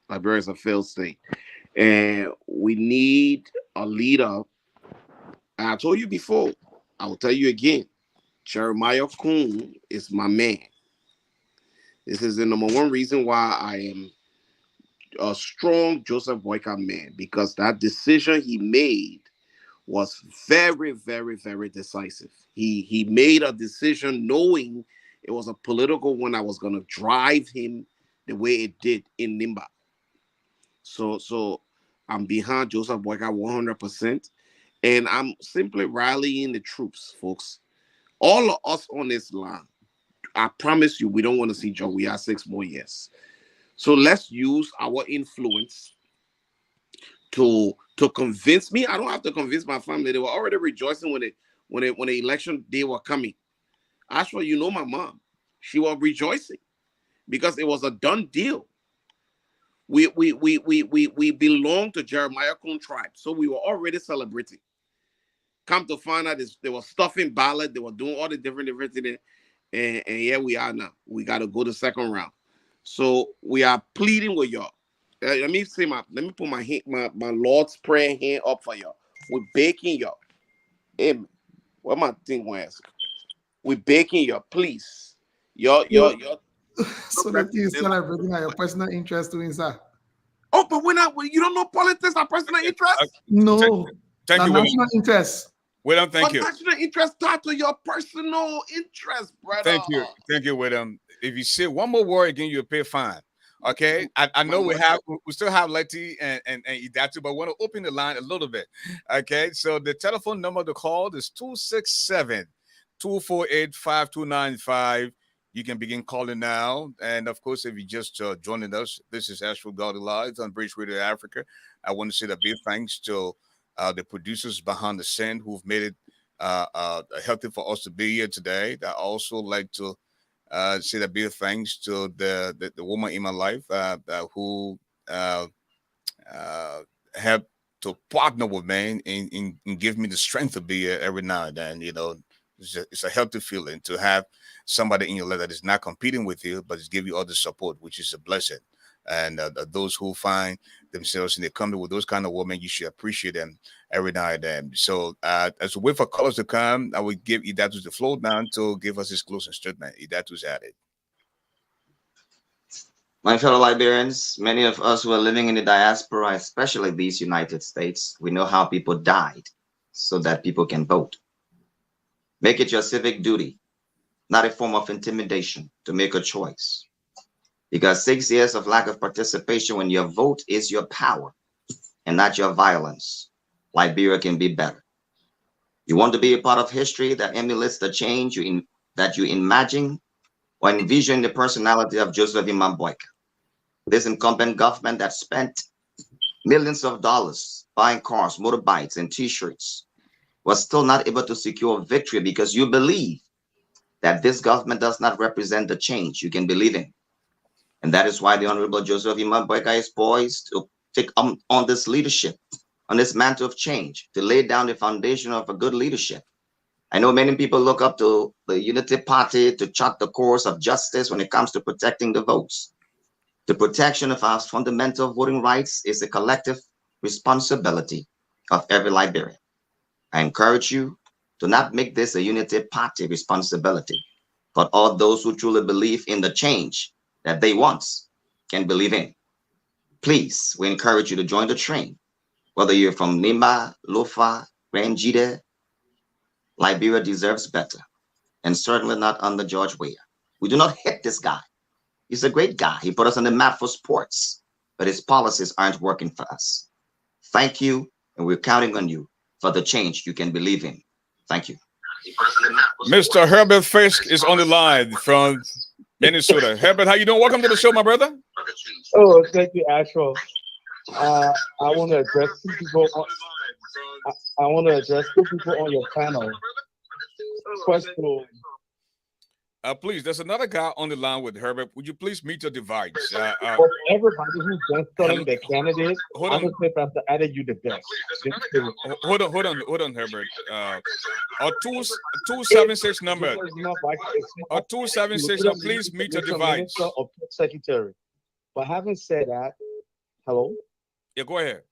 S7: Liberia is a failed state. And we need a leader. I told you before, I will tell you again. Jeremiah Kuhn is my man. This is the number one reason why I am a strong Joseph Boyka man, because that decision he made was very, very, very decisive. He made a decision knowing it was a political one that was going to drive him the way it did in Nimba. So I'm behind Joseph Boyka 100%. And I'm simply rallying the troops, folks. All of us on this line, I promise you, we don't want to see Joe. We have 6 more years. So let's use our influence to convince me. I don't have to convince my family. They were already rejoicing when the election day were coming. Ashford, you know my mom. She was rejoicing because it was a done deal. We belong to Jeremiah Cone tribe, so we were already celebrating. Come to find out, they were stuffing ballot, they were doing all the different things, and here we are now. We got to go to second round. So we are pleading with y'all. Let me put my Lord's Prayer hand up for y'all. We're begging y'all. Amen. What my thing was? We're begging y'all, please. Y'all.
S5: So that you celebrating your personal interest doing that.
S7: Oh, but you don't know politics are personal interest?
S5: No.
S2: Thank you,
S5: national interest.
S2: William, thank you.
S7: National interest tied to your personal interest, brother.
S2: Thank you, William. If you say one more word again, you'll pay fine. Okay, I know we still have Letty and Idatu, but I want to open the line a little bit. Okay, so the telephone number to call is 267-248-5295. You can begin calling now. And of course, if you just joining us, this is ASHFORD GARLEY Live on British Radio Africa. I want to say a big thanks to the producers behind the scene who've made it healthy for us to be here today. I also like to say a big thanks to the woman in my life who helped to partner with me and give me the strength to be here every now and then. You know, it's a healthy feeling to have somebody in your life that is not competing with you, but is give you all the support, which is a blessing. And those who find themselves in the company with those kind of women, you should appreciate them every now and then. So as we wait for callers to come, I will give Idatu the floor now to give us his closing statement. Idatu's at it.
S3: My fellow Liberians, many of us who are living in the diaspora, especially these United States, we know how people died so that people can vote. Make it your civic duty, not a form of intimidation, to make a choice. Because 6 years of lack of participation when your vote is your power and not your violence, Liberia can be better. You want to be a part of history that emulates the change that you imagine or envision the personality of Joseph Imamboyka. This incumbent government that spent millions of dollars buying cars, motorbikes, and t-shirts was still not able to secure victory because you believe that this government does not represent the change you can believe in. And that is why the Honorable Joseph Imamboyka is poised to take on this leadership, on this mantle of change, to lay down the foundation of a good leadership. I know many people look up to the Unity Party to chart the course of justice when it comes to protecting the votes. The protection of our fundamental voting rights is a collective responsibility of every Liberian. I encourage you to not make this a Unity Party responsibility, but all those who truly believe in the change that they once can believe in. Please, we encourage you to join the train, whether you're from Nimba, Lofa, Rangide. Liberia deserves better, and certainly not under George Weah. We do not hate this guy. He's a great guy. He put us on the map for sports, but his policies aren't working for us. Thank you, and we're counting on you for the change you can believe in. Thank you.
S2: Mr. Herbert Fisk is on the line from Minnesota. Herbert, how you doing? Welcome to the show, my brother.
S9: Oh, thank you, Ashford. I want to address two people. I want to address two people on your panel. First of all,
S2: please, there's another guy on the line with Herbert. Would you please mute your device?
S9: for everybody who's just telling the candidate,
S2: hold
S9: I
S2: on.
S9: would say Pastor added you the best.
S2: Hold on, Herbert. Our 276 number. Our 276. Please mute your device.
S9: Or secretary. But having said that, hello.
S2: Yeah, go ahead.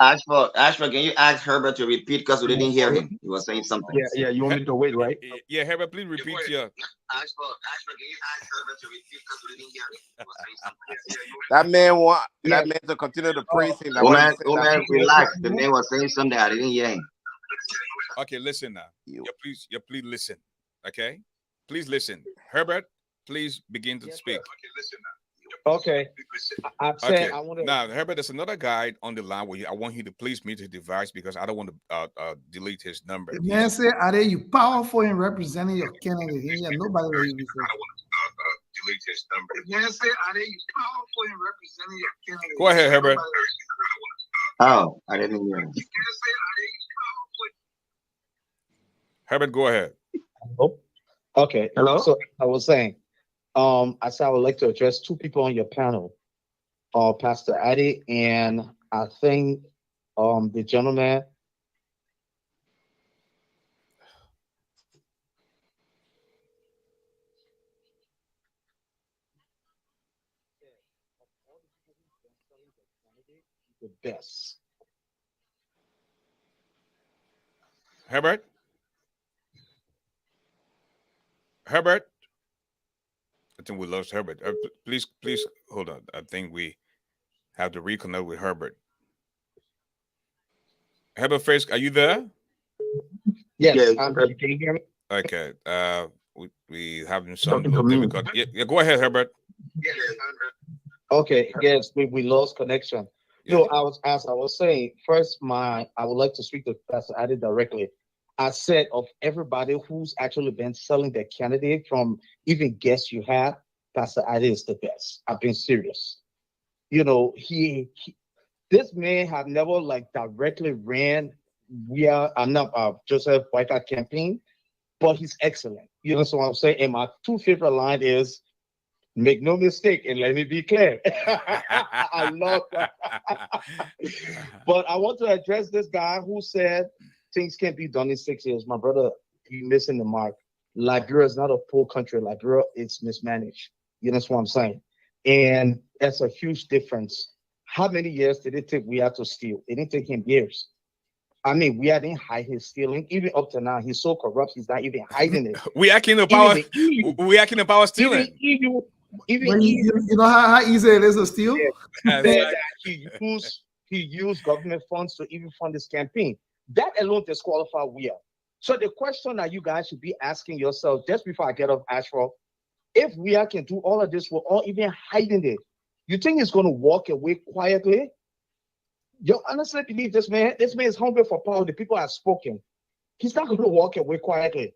S3: Ashford, can you ask Herbert to repeat because we didn't hear him? He was saying something.
S9: Yeah. You want me to wait, right?
S2: Yeah, Herbert, please repeat. Yeah.
S3: Ashford, can you ask Herbert to repeat because we didn't hear him? He was saying something.
S7: That man to continue to praise him.
S3: Woman, relax. The man was saying something. I didn't hear him.
S2: Okay, listen now. Please listen. Okay, please listen. Herbert, please begin to speak.
S3: Okay, listen now.
S9: Okay. I'm saying I want to.
S2: Now, Herbert, there's another guy on the line where I want you to please mute his device because I don't want to delete his number.
S5: The man say, "Are you powerful in representing your candidate?" Yeah, nobody will you before.
S3: I don't want to delete his number. The man say, "Are you powerful in representing your candidate?"
S2: Go ahead, Herbert.
S3: Oh, I didn't hear him.
S2: Herbert, go ahead.
S9: Oh. Okay.
S6: Hello?
S9: So I was saying, I said I would like to address two people on your panel, Pastor Addy and I think the gentleman. The best.
S2: Herbert? Herbert? I think we lost Herbert. Please hold on. I think we have to reconnect with Herbert. Herbert Frisk, are you there?
S9: Yes,
S6: Yes,
S9: can you hear me?
S2: Okay. We having some
S6: talking to
S2: little
S6: me.
S2: difficulty. Yeah, go ahead, Herbert.
S9: Okay, yes, we lost connection.
S2: Yeah.
S9: No, as I was saying, first I would like to speak to Pastor Addy directly. I said of everybody who's actually been selling their candidate from even guests you have, Pastor Addy is the best. I've been serious. You know, this man have never like directly ran I'm not Joseph Boycott campaign, but he's excellent. You know what I'm saying? And my two favorite line is make no mistake, and let me be clear. I love that. But I want to address this guy who said things can't be done in 6 years. My brother, you missing the mark. Liberia is not a poor country. Liberia is mismanaged. You know what I'm saying? And that's a huge difference. How many years did it take we had to steal? It didn't take him years. I mean, we didn't hide his stealing. Even up to now, he's so corrupt, he's not even hiding it.
S2: We acting the power.
S9: Even the EU,
S2: We acting the power stealing.
S9: even
S5: But
S9: EU
S5: you know how easy it is to steal?
S9: said that he used government funds to even fund this campaign. That alone disqualifies we are. So the question that you guys should be asking yourself just before I get off ASHFORD, if we can do all of this, we're all even hiding it. You think he's going to walk away quietly? You honestly believe this man? This man is hungry for power. The people have spoken. He's not going to walk away quietly.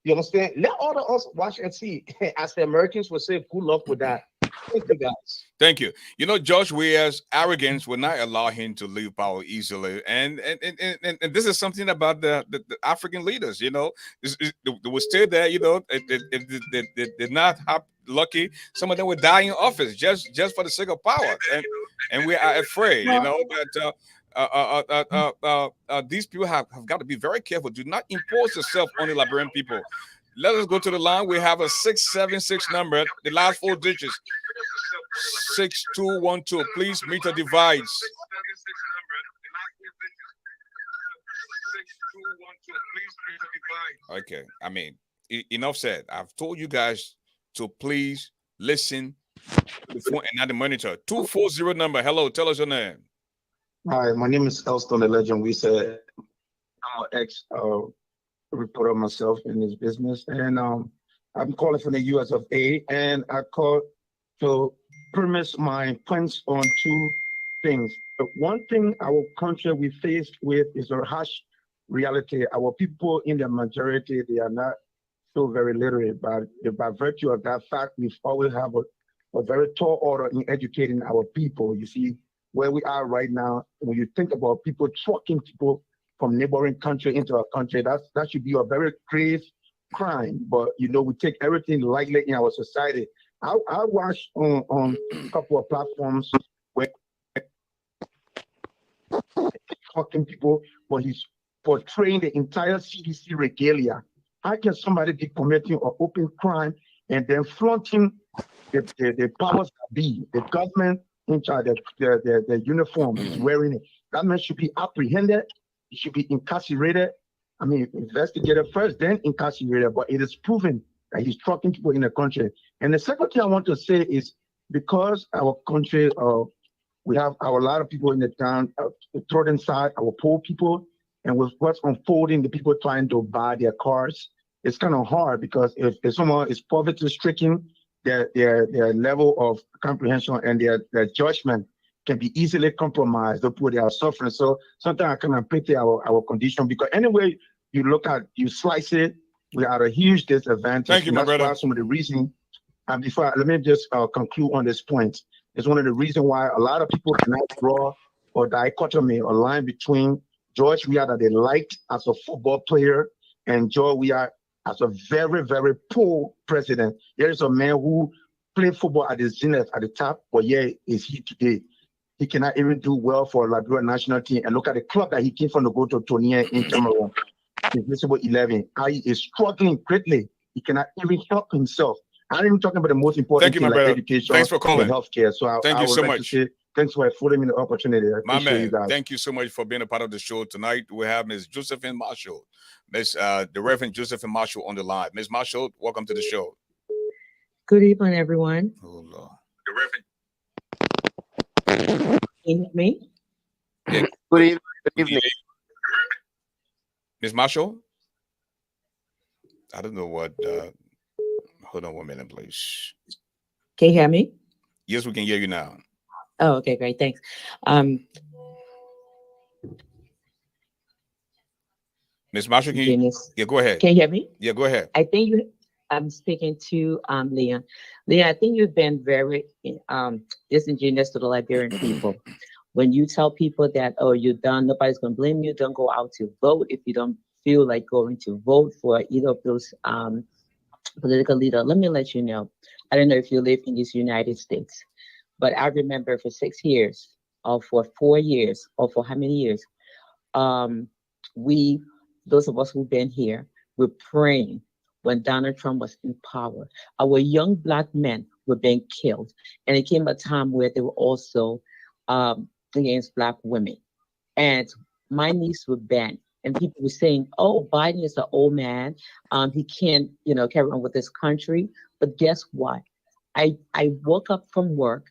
S9: You understand? Let all of us watch and see. As the Americans would say, good luck with that. Thank you, guys.
S2: Thank you. You know, George Weah's arrogance will not allow him to leave power easily, and this is something about the African leaders. You know, they will stay there. You know, they're not lucky. Some of them will die in office just for the sake of power, and we are afraid. You know that these people have got to be very careful. Do not impose yourself on the Liberian people. Let us go to the line. We have a 676 number, the last four digits. 6212. Please meet the device. Okay, I mean, enough said. I've told you guys to please listen to the phone and not the monitor. 240 number. Hello, tell us your name.
S6: Hi, my name is Elston the Legend. We said I'm an ex reporter myself in this business, and I'm calling from the US of A, and I call to premise my points on two things. The one thing our country we faced with is a harsh reality. Our people in the majority, they are not so very literate, but by virtue of that fact, we've always have a very tall order in educating our people. You see, where we are right now, when you think about people trucking people from neighboring country into our country, that should be a very grave crime. But you know, we take everything lightly in our society. I watched on a couple of platforms where talking people, but he's portraying the entire CDC regalia. How can somebody be committing an open crime and then flaunting the powers that be, the government in charge, the uniform is wearing it? That man should be apprehended. He should be incarcerated. I mean, investigated first, then incarcerated. But it is proven that he's trucking people in the country. And the second thing I want to say is because our country, we have a lot of people in the town, the northern side, our poor people, and with what's unfolding, the people trying to buy their cars, it's kind of hard because if someone is poverty stricken, their level of comprehension and their judgment can be easily compromised. The poor, they are suffering. So sometimes I kind of pity our condition because anyway you look at, you slice it, we are at a huge disadvantage.
S2: Thank you, my brother.
S6: Why some of the reason, and let me just conclude on this point. It's one of the reasons why a lot of people cannot draw or dichotomy or line between George Weah that they liked as a football player and George Weah
S9: as a very, very poor president. Here is a man who played football at his zenith at the top, but yeah, is he today? He cannot even do well for Liberia national team. And look at the club that he came from to go to Tonia in Cameroon. Invisible 11. He is struggling greatly. He cannot even help himself. I'm even talking about the most important thing,
S2: my
S9: like
S2: brother.
S9: education
S2: Thanks for calling.
S9: and healthcare. So
S2: Thank
S9: I
S2: you
S9: would
S2: so
S9: like
S2: much.
S9: to say thanks for affording me the opportunity. I
S2: My
S9: appreciate you
S2: man,
S9: guys.
S2: thank you so much for being a part of the show tonight. We have Ms. Josephine Marshall, the Reverend Josephine Marshall on the line. Ms. Marshall, welcome to the show.
S10: Good evening, everyone.
S2: Oh Lord.
S10: Can you hear me?
S2: Yeah.
S7: Good evening. Good evening.
S2: Ms. Marshall? I don't know what. Hold on 1 minute, please.
S10: Can you hear me?
S2: Yes, we can hear you now.
S10: Oh, okay, great. Thanks.
S2: Ms. Marshall, can you?
S10: Genius.
S2: Yeah, go ahead.
S10: Can you hear me?
S2: Yeah, go ahead.
S10: I think I'm speaking to Leon. Leon, I think you've been very disingenuous to the Liberian people. When you tell people that, oh, you're done, nobody's going to blame you, don't go out to vote if you don't feel like going to vote for either of those political leaders. Let me let you know. I don't know if you live in this United States, but I remember for 6 years or for 4 years or for how many years, those of us who've been here, were praying when Donald Trump was in power. Our young Black men were being killed. And it came a time where they were also against Black women. And my niece was banned. And people were saying, oh, Biden is an old man. He can't, carry on with this country. But guess what? I woke up from work.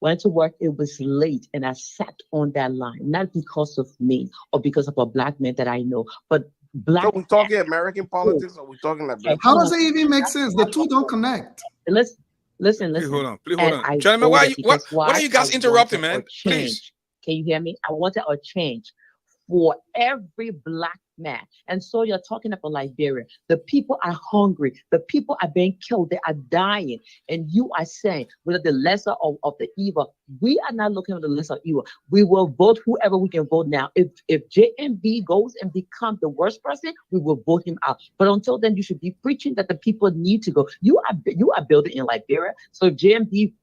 S10: Went to work, it was late, and I sat on that line, not because of me or because of a Black man that I know, but Black.
S7: So we talking American politics, or we talking Liberian?
S5: How does it even make sense? The two don't connect.
S10: Listen.
S2: Please hold on. Gentlemen, why are you guys interrupting, man? Please.
S10: Can you hear me? I wanted a change for every Black man. And so you're talking about Liberia. The people are hungry. The people are being killed. They are dying. And you are saying, we're the lesser of the evil. We are not looking at the lesser evil. We will vote whoever we can vote now. If JMB goes and becomes the worst person, we will vote him out. But until then, you should be preaching that the people need to go. You are building in Liberia. So if JMB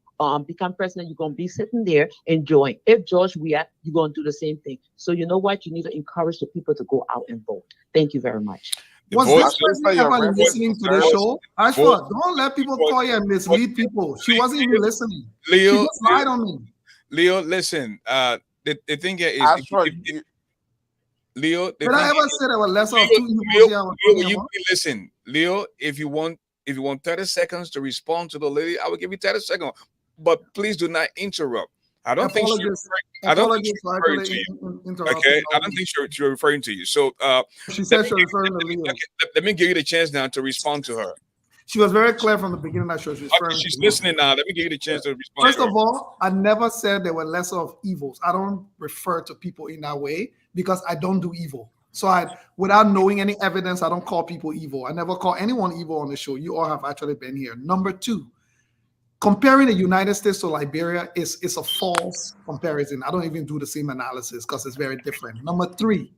S10: become president, you're going to be sitting there enjoying. If George Weah, you're going to do the same thing. So you know what? You need to encourage the people to go out and vote. Thank you very much.
S5: Was this person ever listening to the show? ASHFORD, don't let people call you and mislead people. She wasn't even listening.
S2: Leo,
S5: she just lied on me.
S2: Leo, listen. The thing here is, Leo.
S5: Did I ever say there were lesser of two evils here?
S2: Listen, Leo. If you want 30 seconds to respond to the lady, I will give you 30 seconds. But please do not interrupt. I don't think she's referring to you. Okay, I don't think she's referring to you. So
S5: she said she was referring to Leo.
S2: Let me give you the chance now to respond to her.
S5: She was very clear from the beginning that she was referring.
S2: She's listening now. Let me give you the chance to respond.
S5: First of all, I never said there were lesser of evils. I don't refer to people in that way because I don't do evil. So without knowing any evidence, I don't call people evil. I never call anyone evil on the show. You all have actually been here. Number two, comparing the United States to Liberia is a false comparison. I don't even do the same analysis because it's very different. Number three,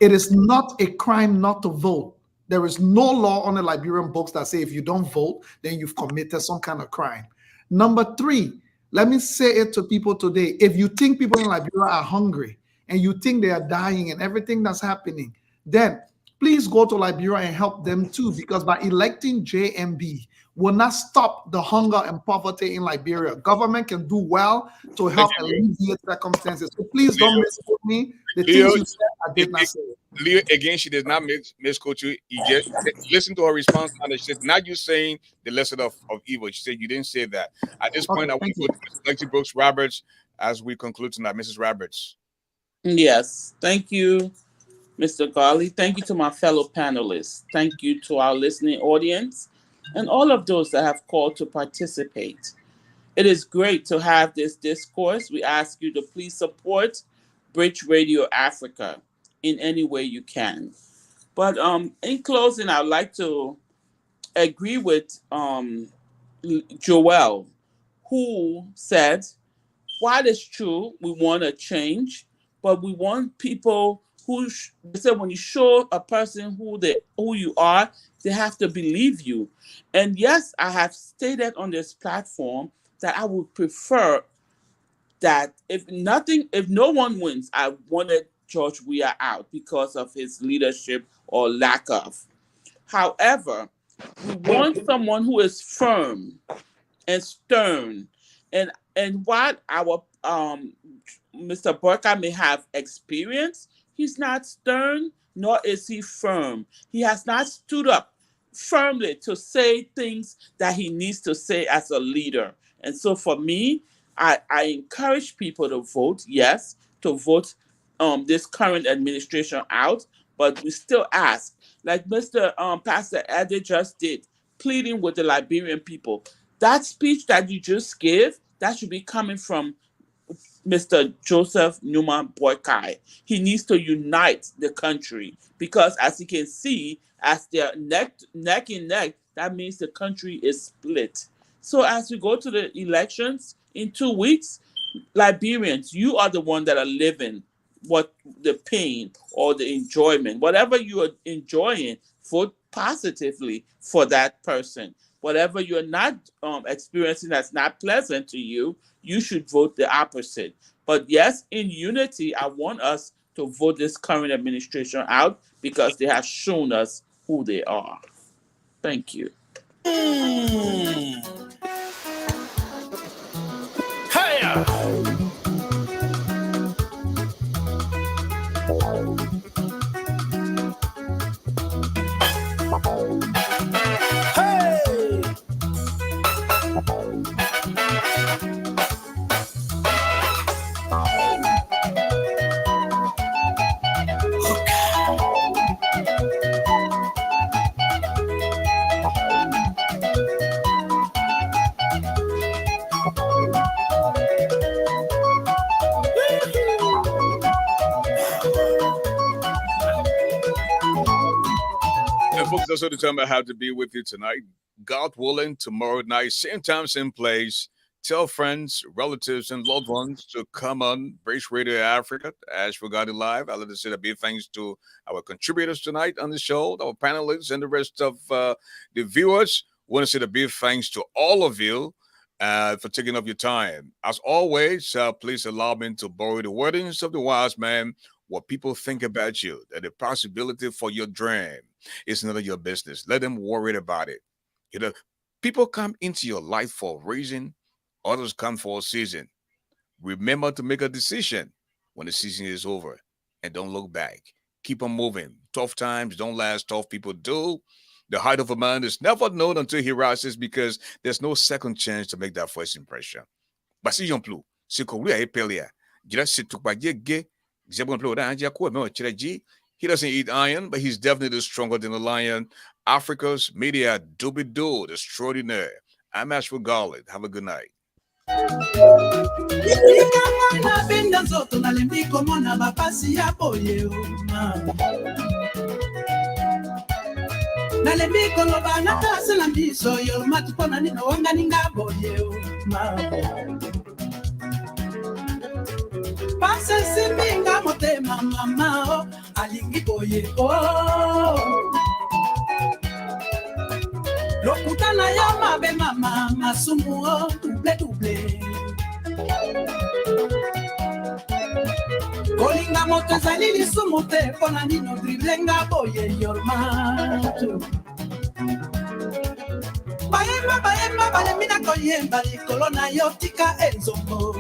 S5: it is not a crime not to vote. There is no law on the Liberian books that say if you don't vote, then you've committed some kind of crime. Number three, let me say it to people today. If you think people in Liberia are hungry and you think they are dying and everything that's happening, then please go to Liberia and help them too, because by electing JMB will not stop the hunger and poverty in Liberia. Government can do well to help alleviate circumstances. So please don't misquote me. The things you said, I did not say.
S2: Leo, again, she did not misquote you. You just listen to her response. And she said, not you saying the lesser of evil. She said you didn't say that. At this point, I want to go to Ms. Lexi Brooks Roberts as we conclude tonight. Mrs. Roberts.
S4: Yes, thank you, Mr. Garley. Thank you to my fellow panelists. Thank you to our listening audience and all of those that have called to participate. It is great to have this discourse. We ask you to please support Bridge Radio Africa in any way you can. But in closing, I'd like to agree with Joel, who said, while it's true, we want a change, but we want people they say when you show a person who you are, they have to believe you. And yes, I have stated on this platform that I would prefer that if no one wins, I wanted George Weah out because of his leadership or lack of. However, we want someone who is firm and stern, and what our Mr. Burka may have experience, he's not stern nor is he firm. He has not stood up firmly to say things that he needs to say as a leader. And so for me, I encourage people to vote, yes, to vote this current administration out, but we still ask, like Mr. Pastor Eddie just did, pleading with the Liberian people. That speech that you just gave, that should be coming from Mr. Joseph Numa Boykai. He needs to unite the country because, as you can see, as they're neck in neck, that means the country is split. So as we go to the elections in 2 weeks, Liberians, you are the one that are living what the pain or the enjoyment, whatever you are enjoying, vote positively for that person. Whatever you're not experiencing that's not pleasant to you, you should vote the opposite. But yes, in unity, I want us to vote this current administration out because they have shown us who they are. Thank you.
S2: And folks, that's all the time I have to be with you tonight. God willing, tomorrow night, same time, same place. Tell friends, relatives, and loved ones to come on Brace Radio Africa, ASHFORD GARLEY Live. I'd like to say a big thanks to our contributors tonight on the show, our panelists, and the rest of the viewers. I want to say a big thanks to all of you for taking up your time. As always, please allow me to borrow the wordings of the wise man. What people think about you, that the possibility for your dream is none of your business. Let them worry about it. You know, people come into your life for a reason, others come for a season. Remember to make a decision when the season is over and don't look back. Keep on moving. Tough times don't last, tough people do. The height of a man is never known until he rises because there's no second chance to make that first impression. But si j'en plus, c'est que lui a épelé. Just to he doesn't eat iron, but he's definitely stronger than a lion. Africa's media doobie-doo, extraordinaire. I'm ASHFORD GARLEY. Have a good night.
S1: Pase simbinga motema mama alingi boye lokutana ya mabe mama masumu double kolinga moto zali lisumu te pona nino driblenga boye yormato Bayemba balemina koyemba likolo na yo tika enzombo